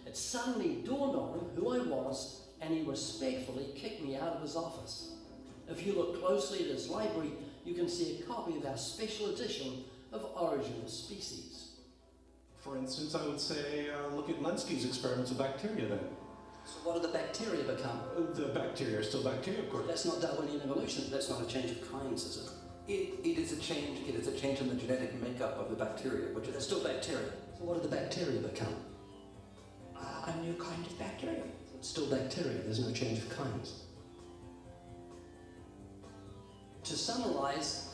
it suddenly dawned on him who I was, and he respectfully kicked me out of his office. If you look closely at his library, you can see a copy of our special edition of Origin of Species. For instance, I would say, look at Lenski's experiments with bacteria then. So what do the bacteria become? The bacteria are still bacteria, of course. That's not Darwinian evolution. That's not a change of kinds, is it? It is a change. It is a change in the genetic makeup of the bacteria, which is They're still bacteria. So what do the bacteria become? A new kind of bacteria. It's still bacteria. There's no change of kinds. To summarize,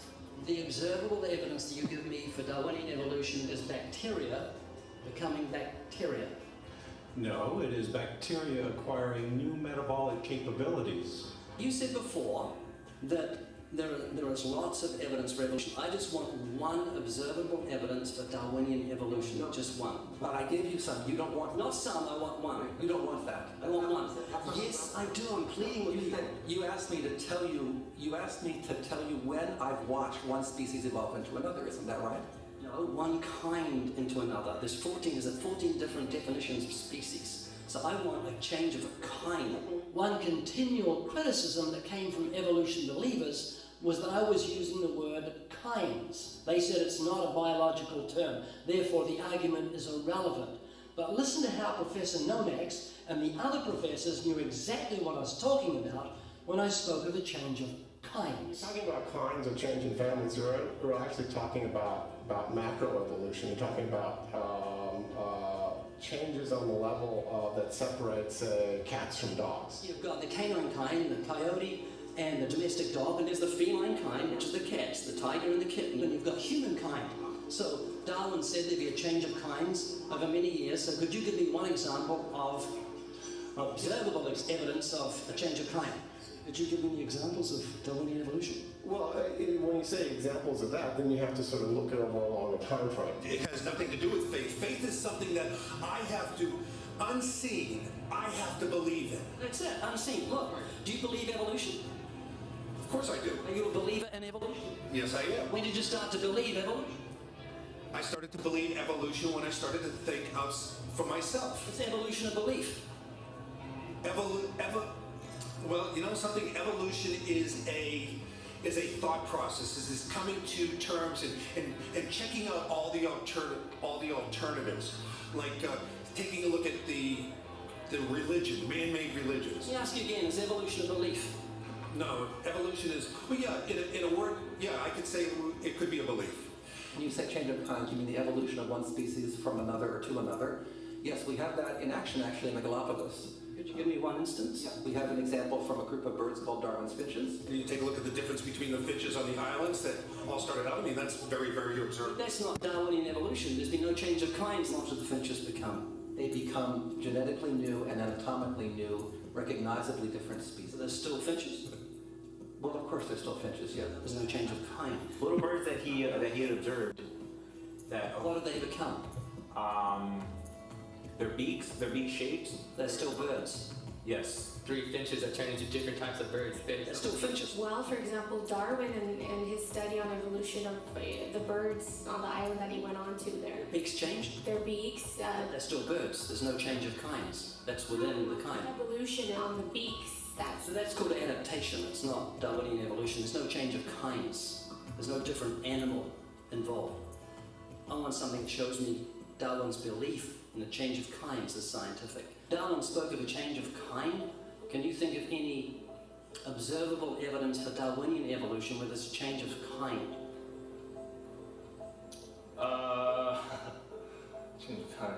the observable evidence that you give me for Darwinian evolution is bacteria becoming bacteria. No, it is bacteria acquiring new metabolic capabilities. You said before that there is lots of evidence for evolution. I just want one observable evidence for Darwinian evolution, not just one. But I gave you some. You don't want. Not some, I want one. You don't want that. I want one. Yes, I do. I'm pleading with you. You asked me to tell you. You asked me to tell you when I've watched one species evolve into another. Isn't that right? No, one kind into another. There's 14 different definitions of species. So I want a change of a kind. One continual criticism that came from evolution believers was that I was using the word kinds. They said it's not a biological term, therefore the argument is irrelevant. But listen to how Professor Nonax and the other professors knew exactly what I was talking about when I spoke of a change of kinds. Talking about kinds or changing families, we're actually talking about macroevolution. You're talking about changes on the level that separates cats from dogs. You've got the canine kind, the coyote, and the domestic dog, and there's the feline kind, which is the cats, the tiger and the kitten, and you've got humankind. So Darwin said there'd be a change of kinds over many years, so could you give me one example of observable evidence of a change of kind? Could you give me the examples of Darwinian evolution? Well, when you say examples of that, then you have to sort of look at over a longer time frame. It has nothing to do with faith. Faith is something that I have to, unseen, I have to believe in. That's it, unseen. Look, do you believe evolution? Of course I do. Are you a believer in evolution? Yes, I am. When did you start to believe evolution? I started to believe evolution when I started to think for myself. It's evolution of belief. Well, you know something? Evolution is a thought process. Is coming to terms and checking out all the alternatives, like taking a look at the religion, man-made religions. Let me ask you again: is evolution a belief? No, evolution is, well, yeah, in a word, yeah, I could say it could be a belief. When you say change of kind, you mean the evolution of one species from another or to another? Yes, we have that in action actually in the Galapagos. Could you give me one instance? Yeah. We have an example from a group of birds called Darwin's finches. You take a look at the difference between the finches on the islands that all started out. I mean, that's very, very observable. That's not Darwinian evolution. There's been no change of kinds. What do the finches become? They become genetically new and anatomically new, recognizably different species. So there's still finches? Well, of course there's still finches, yeah. There's no change of kind. Little birds that he had observed. That what do they become? Their beak shapes. They're still birds. Yes. 3 finches that turn into different types of birds. They're still finches. Well, for example, Darwin and his study on evolution of the birds on the island that he went on to there. Beaks changed? Their beaks. They're still birds. There's no change of kinds. That's within the kind. Evolution on the beaks. So that's called adaptation. It's not Darwinian evolution. There's no change of kinds. There's no different animal involved. I want something that shows me Darwin's belief in the change of kinds as scientific. Darwin spoke of a change of kind. Can you think of any observable evidence for Darwinian evolution where there's a change of kind? Change of kind.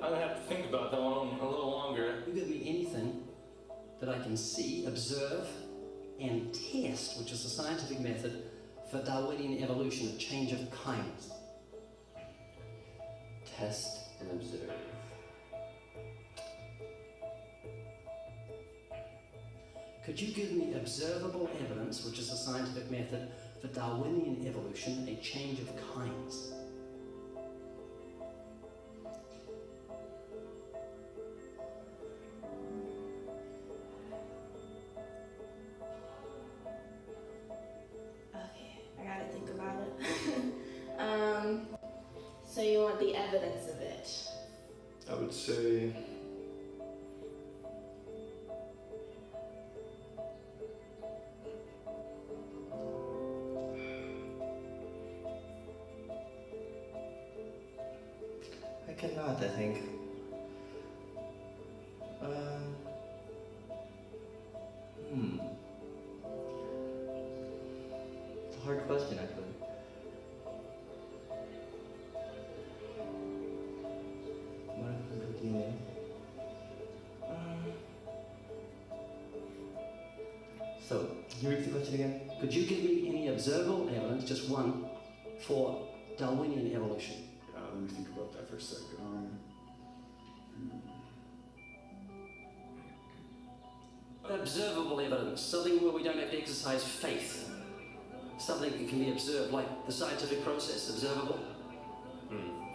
I'm gonna have to think about that one a little longer. You give me anything that I can see, observe, and test, which is a scientific method for Darwinian evolution, a change of kinds. Test and observe. Could you give me observable evidence, which is a scientific method for Darwinian evolution, a change of kinds? So you want the evidence of it. I would say I cannot, I think. It's a hard question, actually. What if we do DNA? So, can you repeat the question again? Could you give me any observable evidence, just one, for Darwinian evolution? Let me think about that for a second. Observable evidence, something where we don't have to exercise faith. Something that can be observed, like the scientific process, observable.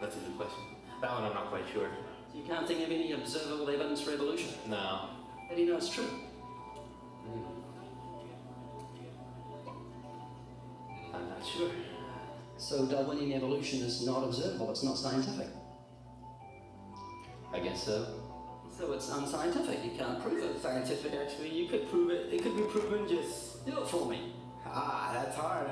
That's a good question. That one I'm not quite sure. You can't think of any observable evidence for evolution? No. How do you know it's true? I'm not sure. So Darwinian evolution is not observable, it's not scientific. I guess so. So it's unscientific, you can't prove it. Scientific, actually, you could prove it. It could be proven just. Do it for me. That's hard.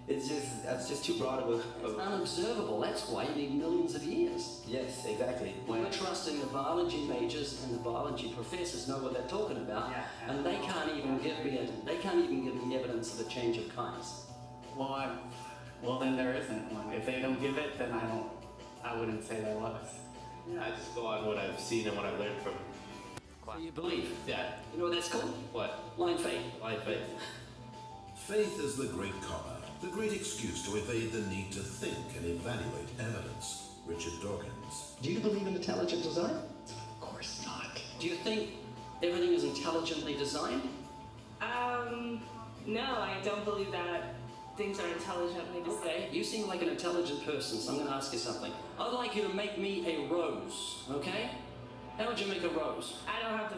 That's just too broad of a. It's unobservable, that's why you need millions of years. Yes, exactly. We're trusting the biology majors and the biology professors know what they're talking about, and they can't even give me evidence of a change of kinds. Well, then there isn't one. If they don't give it, then I wouldn't say there was. Yeah, I just go on what I've seen and what I've learned from class. So you believe? Yeah. You know what that's called? What? Blind faith. Blind faith. Faith is the great comma, the great excuse to evade the need to think and evaluate evidence. Richard Dawkins. Do you believe in intelligent design? Of course not. Do you think everything is intelligently designed? No, I don't believe that things are intelligently designed. Okay, you seem like an intelligent person, so I'm going to ask you something. I'd like you to make me a rose, okay? How would you make a rose? I don't have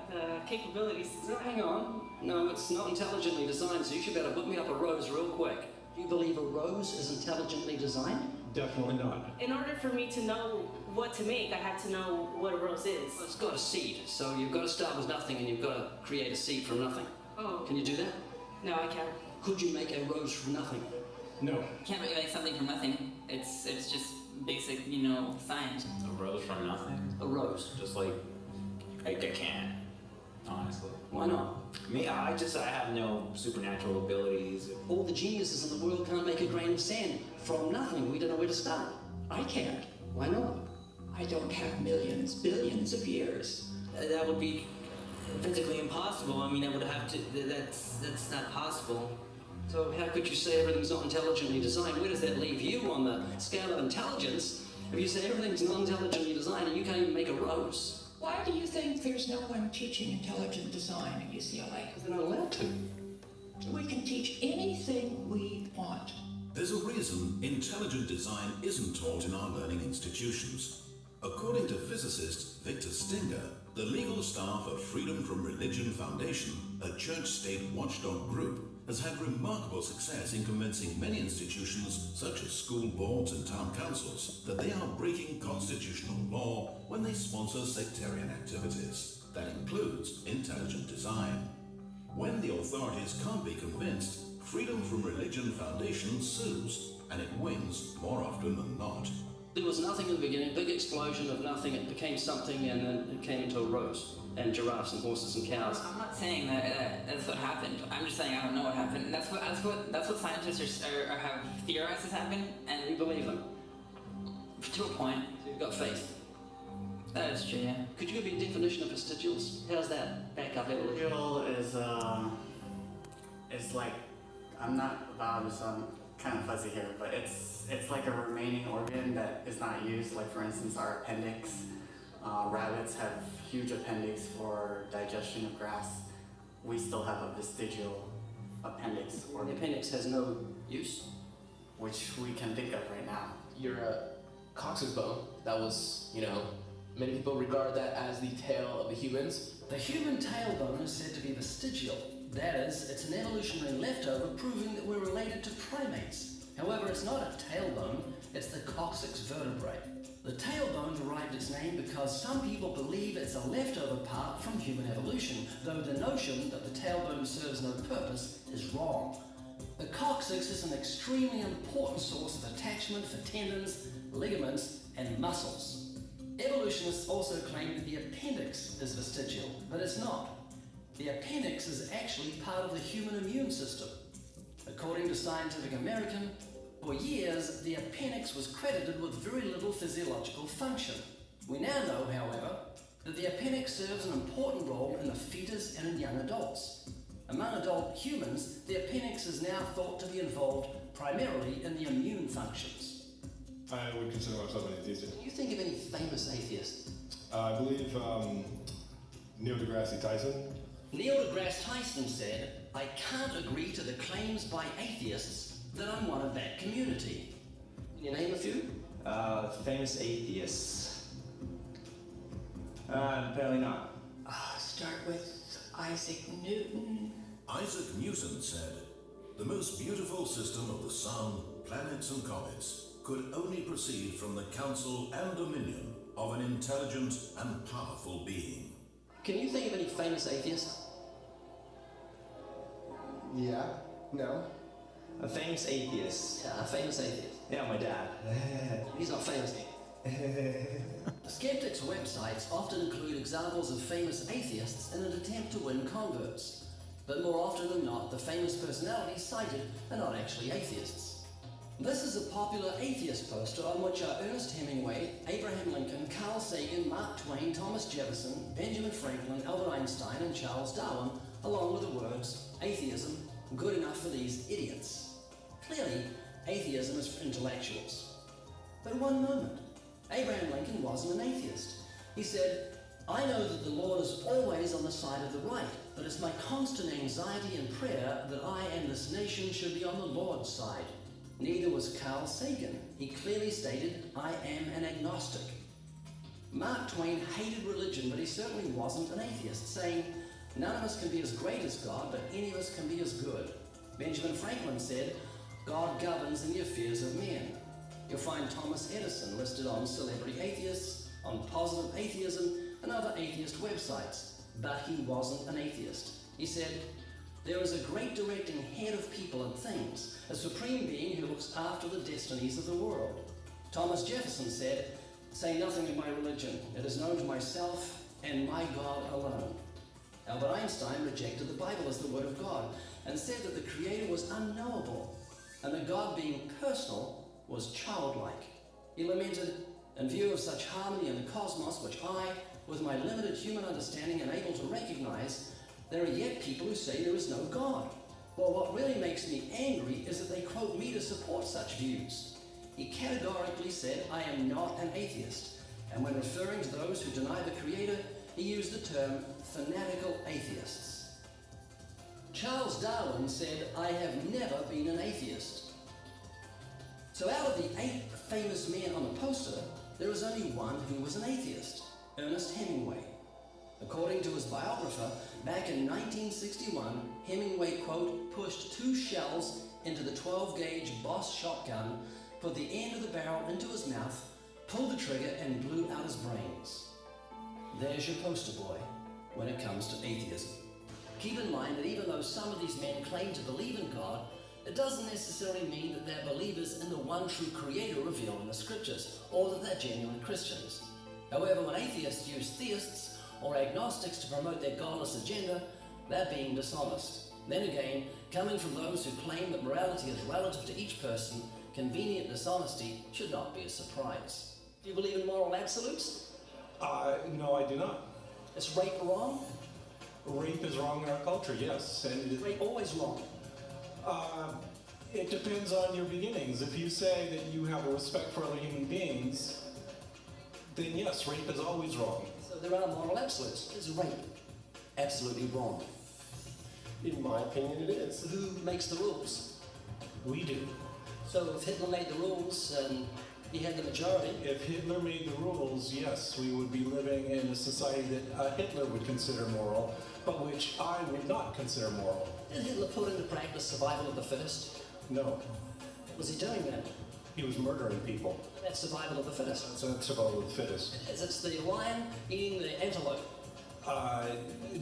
the capabilities to do that. Hang on. No, it's not intelligently designed, so you should better whip me up a rose real quick. Do you believe a rose is intelligently designed? Definitely not. In order for me to know what to make, I have to know what a rose is. Well, it's got a seed, so you've got to start with nothing and you've got to create a seed from nothing. Oh. Can you do that? No, I can't. Could you make a rose from nothing? No. Can't really make something from nothing. It's just basic, science. A rose from nothing? A rose. Just like, I can't, honestly. Why not? Me, I have no supernatural abilities. All the geniuses in the world can't make a grain of sand from nothing. We don't know where to start. I can't. Why not? I don't have millions, billions of years. That would be physically impossible. I mean, I would have to. That's not possible. So how could you say everything's not intelligently designed? Where does that leave you on the scale of intelligence? If you say everything's not intelligently designed and you can't even make a rose? Why do you think there's no one teaching intelligent design at UCLA? Because they're not allowed to. We can teach anything we want. There's a reason intelligent design isn't taught in our learning institutions. According to physicist Victor Stinger, the legal staff of Freedom from Religion Foundation, a church-state watchdog group, has had remarkable success in convincing many institutions, such as school boards and town councils, that they are breaking constitutional law when they sponsor sectarian activities. That includes intelligent design. When the authorities can't be convinced, Freedom from Religion Foundation sues, and it wins more often than not. There was nothing in the beginning, big explosion of nothing, it became something and then it came into a rose. And giraffes and horses and cows. I'm not saying that that's what happened. I'm just saying I don't know what happened. And that's what scientists have theorized has happened, and you believe them. To a point. So you've got faith. That is true. Yeah. Could you give me a definition of vestigials? How's that? Back up evolution. Vestigial is like, I'm not a biologist, so I'm kind of fuzzy here, but it's like a remaining organ that is not used. Like for instance, our appendix. Rabbits have huge appendix for digestion of grass. We still have a vestigial appendix. The appendix has no use? Which we can think of right now. Your coccyx bone, that was, many people regard that as the tail of the humans. The human tailbone is said to be vestigial. That is, it's an evolutionary leftover proving that we're related to primates. However, it's not a tailbone, it's the coccyx vertebrae. The tailbone derived its name because some people believe it's a leftover part from human evolution, though the notion that the tailbone serves no purpose is wrong. The coccyx is an extremely important source of attachment for tendons, ligaments, and muscles. Evolutionists also claim that the appendix is vestigial, but it's not. The appendix is actually part of the human immune system. According to Scientific American, for years, the appendix was credited with very little physiological function. We now know, however, that the appendix serves an important role in the fetus and in young adults. Among adult humans, the appendix is now thought to be involved primarily in the immune functions. I would consider myself an atheist. Can you think of any famous atheists? I believe Neil deGrasse Tyson. Neil deGrasse Tyson said, "I can't agree to the claims by atheists that I'm one of that community." Can you name a few? Famous atheists. Apparently not. Start with Isaac Newton. Isaac Newton said, "The most beautiful system of the sun, planets and comets could only proceed from the counsel and dominion of an intelligent and powerful being." Can you think of any famous atheists? Yeah. No. A famous atheist. Yeah, a famous atheist. Yeah, my dad. He's not famous. Skeptics' websites often include examples of famous atheists in an attempt to win converts. But more often than not, the famous personalities cited are not actually atheists. This is a popular atheist poster on which are Ernest Hemingway, Abraham Lincoln, Carl Sagan, Mark Twain, Thomas Jefferson, Benjamin Franklin, Albert Einstein, and Charles Darwin, along with the words, "Atheism, good enough for these idiots." Clearly, atheism is for intellectuals. But one moment, Abraham Lincoln wasn't an atheist. He said, "I know that the Lord is always on the side of the right, but it's my constant anxiety and prayer that I and this nation should be on the Lord's side." Neither was Carl Sagan. He clearly stated, "I am an agnostic." Mark Twain hated religion, but he certainly wasn't an atheist, saying, "None of us can be as great as God, but any of us can be as good." Benjamin Franklin said, "God governs in the affairs of men." You'll find Thomas Edison listed on Celebrity Atheists, on Positive Atheism, and other atheist websites, but he wasn't an atheist. He said, "There is a great directing head of people and things, a supreme being who looks after the destinies of the world." Thomas Jefferson said, "Say nothing of my religion. It is known to myself and my God alone." Albert Einstein rejected the Bible as the Word of God and said that the Creator was unknowable and that God, being personal, was childlike. He lamented, "In view of such harmony in the cosmos, which I, with my limited human understanding, am able to recognize, there are yet people who say there is no God. Well, what really makes me angry is that they quote me to support such views." He categorically said, "I am not an atheist," and when referring to those who deny the Creator, he used the term fanatical atheists. Charles Darwin said, "I have never been an atheist." So out of the 8 famous men on the poster, there is only one who was an atheist, Ernest Hemingway. According to his biographer, back in 1961, Hemingway, quote, "pushed 2 shells into the 12-gauge Boss shotgun, put the end of the barrel into his mouth, pulled the trigger, and blew out his brains." There's your poster boy when it comes to atheism. Keep in mind that even though some of these men claim to believe in God, it doesn't necessarily mean that they're believers in the one true Creator revealed in the Scriptures, or that they're genuine Christians. However, when atheists use theists or agnostics to promote their godless agenda, they're being dishonest. Then again, coming from those who claim that morality is relative to each person, convenient dishonesty should not be a surprise. Do you believe in moral absolutes? No, I do not. Is rape wrong? Rape is wrong in our culture, yes. And Is rape always wrong? It depends on your beginnings. If you say that you have a respect for other human beings, then yes, rape is always wrong. So there are moral absolutes. Is rape absolutely wrong? In my opinion, it is. Who makes the rules? We do. So if Hitler made the rules and he had the majority... If Hitler made the rules, yes, we would be living in a society that Hitler would consider moral, but which I would not consider moral. Did Hitler put into practice survival of the fittest? No. was he doing that? He was murdering people. That's survival of the fittest. So that's survival of the fittest. It is. It's the lion eating the antelope.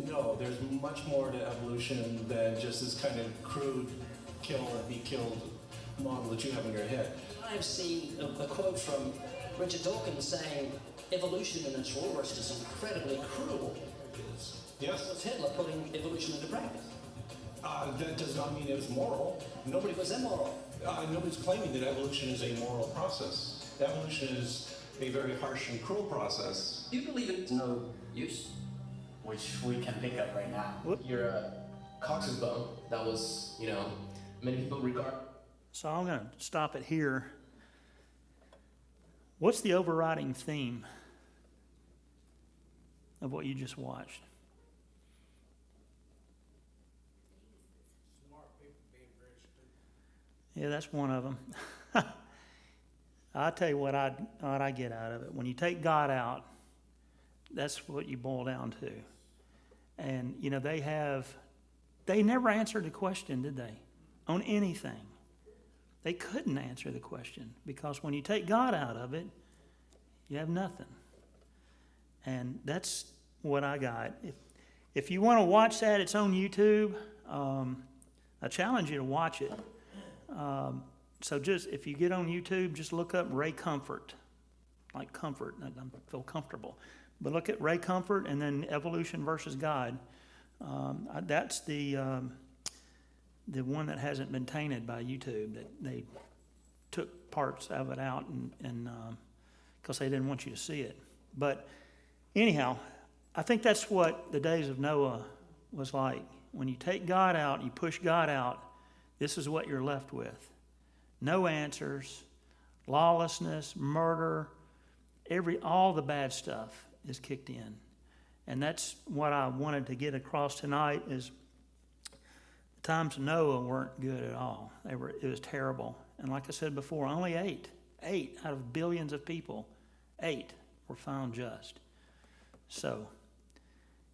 No, there's much more to evolution than just this kind of crude kill or be killed model that you have in your head. I've seen a quote from Richard Dawkins saying, evolution in its rawest is incredibly cruel. Yes. Was Hitler putting evolution into practice? That does not mean it was moral. Nobody was immoral. Nobody's claiming that evolution is a moral process. Evolution is a very harsh and cruel process. Do you believe it's no use? Which we can pick up right now. Your Cox's bone, that was, many people regard. So I'm going to stop it here. What's the overriding theme of what you just watched? Yeah, that's one of them. I'll tell you what I get out of it. When you take God out, that's what you boil down to. And, they never answered the question, did they? On anything. They couldn't answer the question because when you take God out of it, you have nothing. And that's what I got. If you want to watch that, it's on YouTube. I challenge you to watch it. So just, if you get on YouTube, just look up Ray Comfort. Like comfort, I feel comfortable. But look at Ray Comfort and then Evolution versus God. That's the one that hasn't been tainted by YouTube. That they took parts of it out and because they didn't want you to see it. But anyhow, I think that's what the days of Noah was like. When you take God out, you push God out, this is what you're left with. No answers, lawlessness, murder, all the bad stuff is kicked in. And that's what I wanted to get across tonight is the times of Noah weren't good at all. It was terrible. And like I said before, only 8 out of billions of people, 8 were found just. So,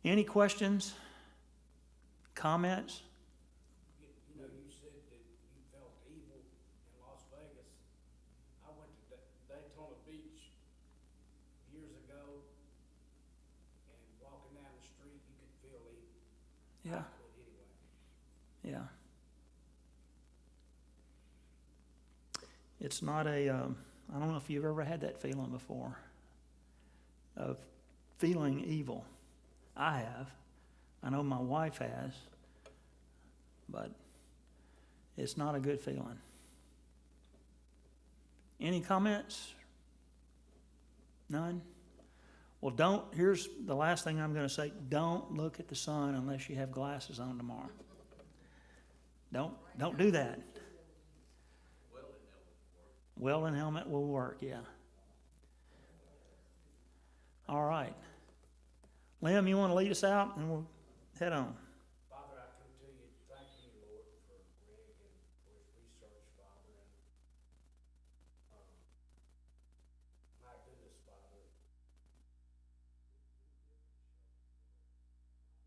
any questions? Comments? You said that you felt evil in Las Vegas. I went to Daytona Beach years ago, and walking down the street, you could feel evil. Yeah. Yeah. It's not I don't know if you've ever had that feeling before, of feeling evil. I have. I know my wife has, but it's not a good feeling. Any comments? None? Well, here's the last thing I'm going to say. Don't look at the sun unless you have glasses on tomorrow. Don't do that. Welding helmet will work, yeah. All right. Liam, you want to lead us out and we'll head on.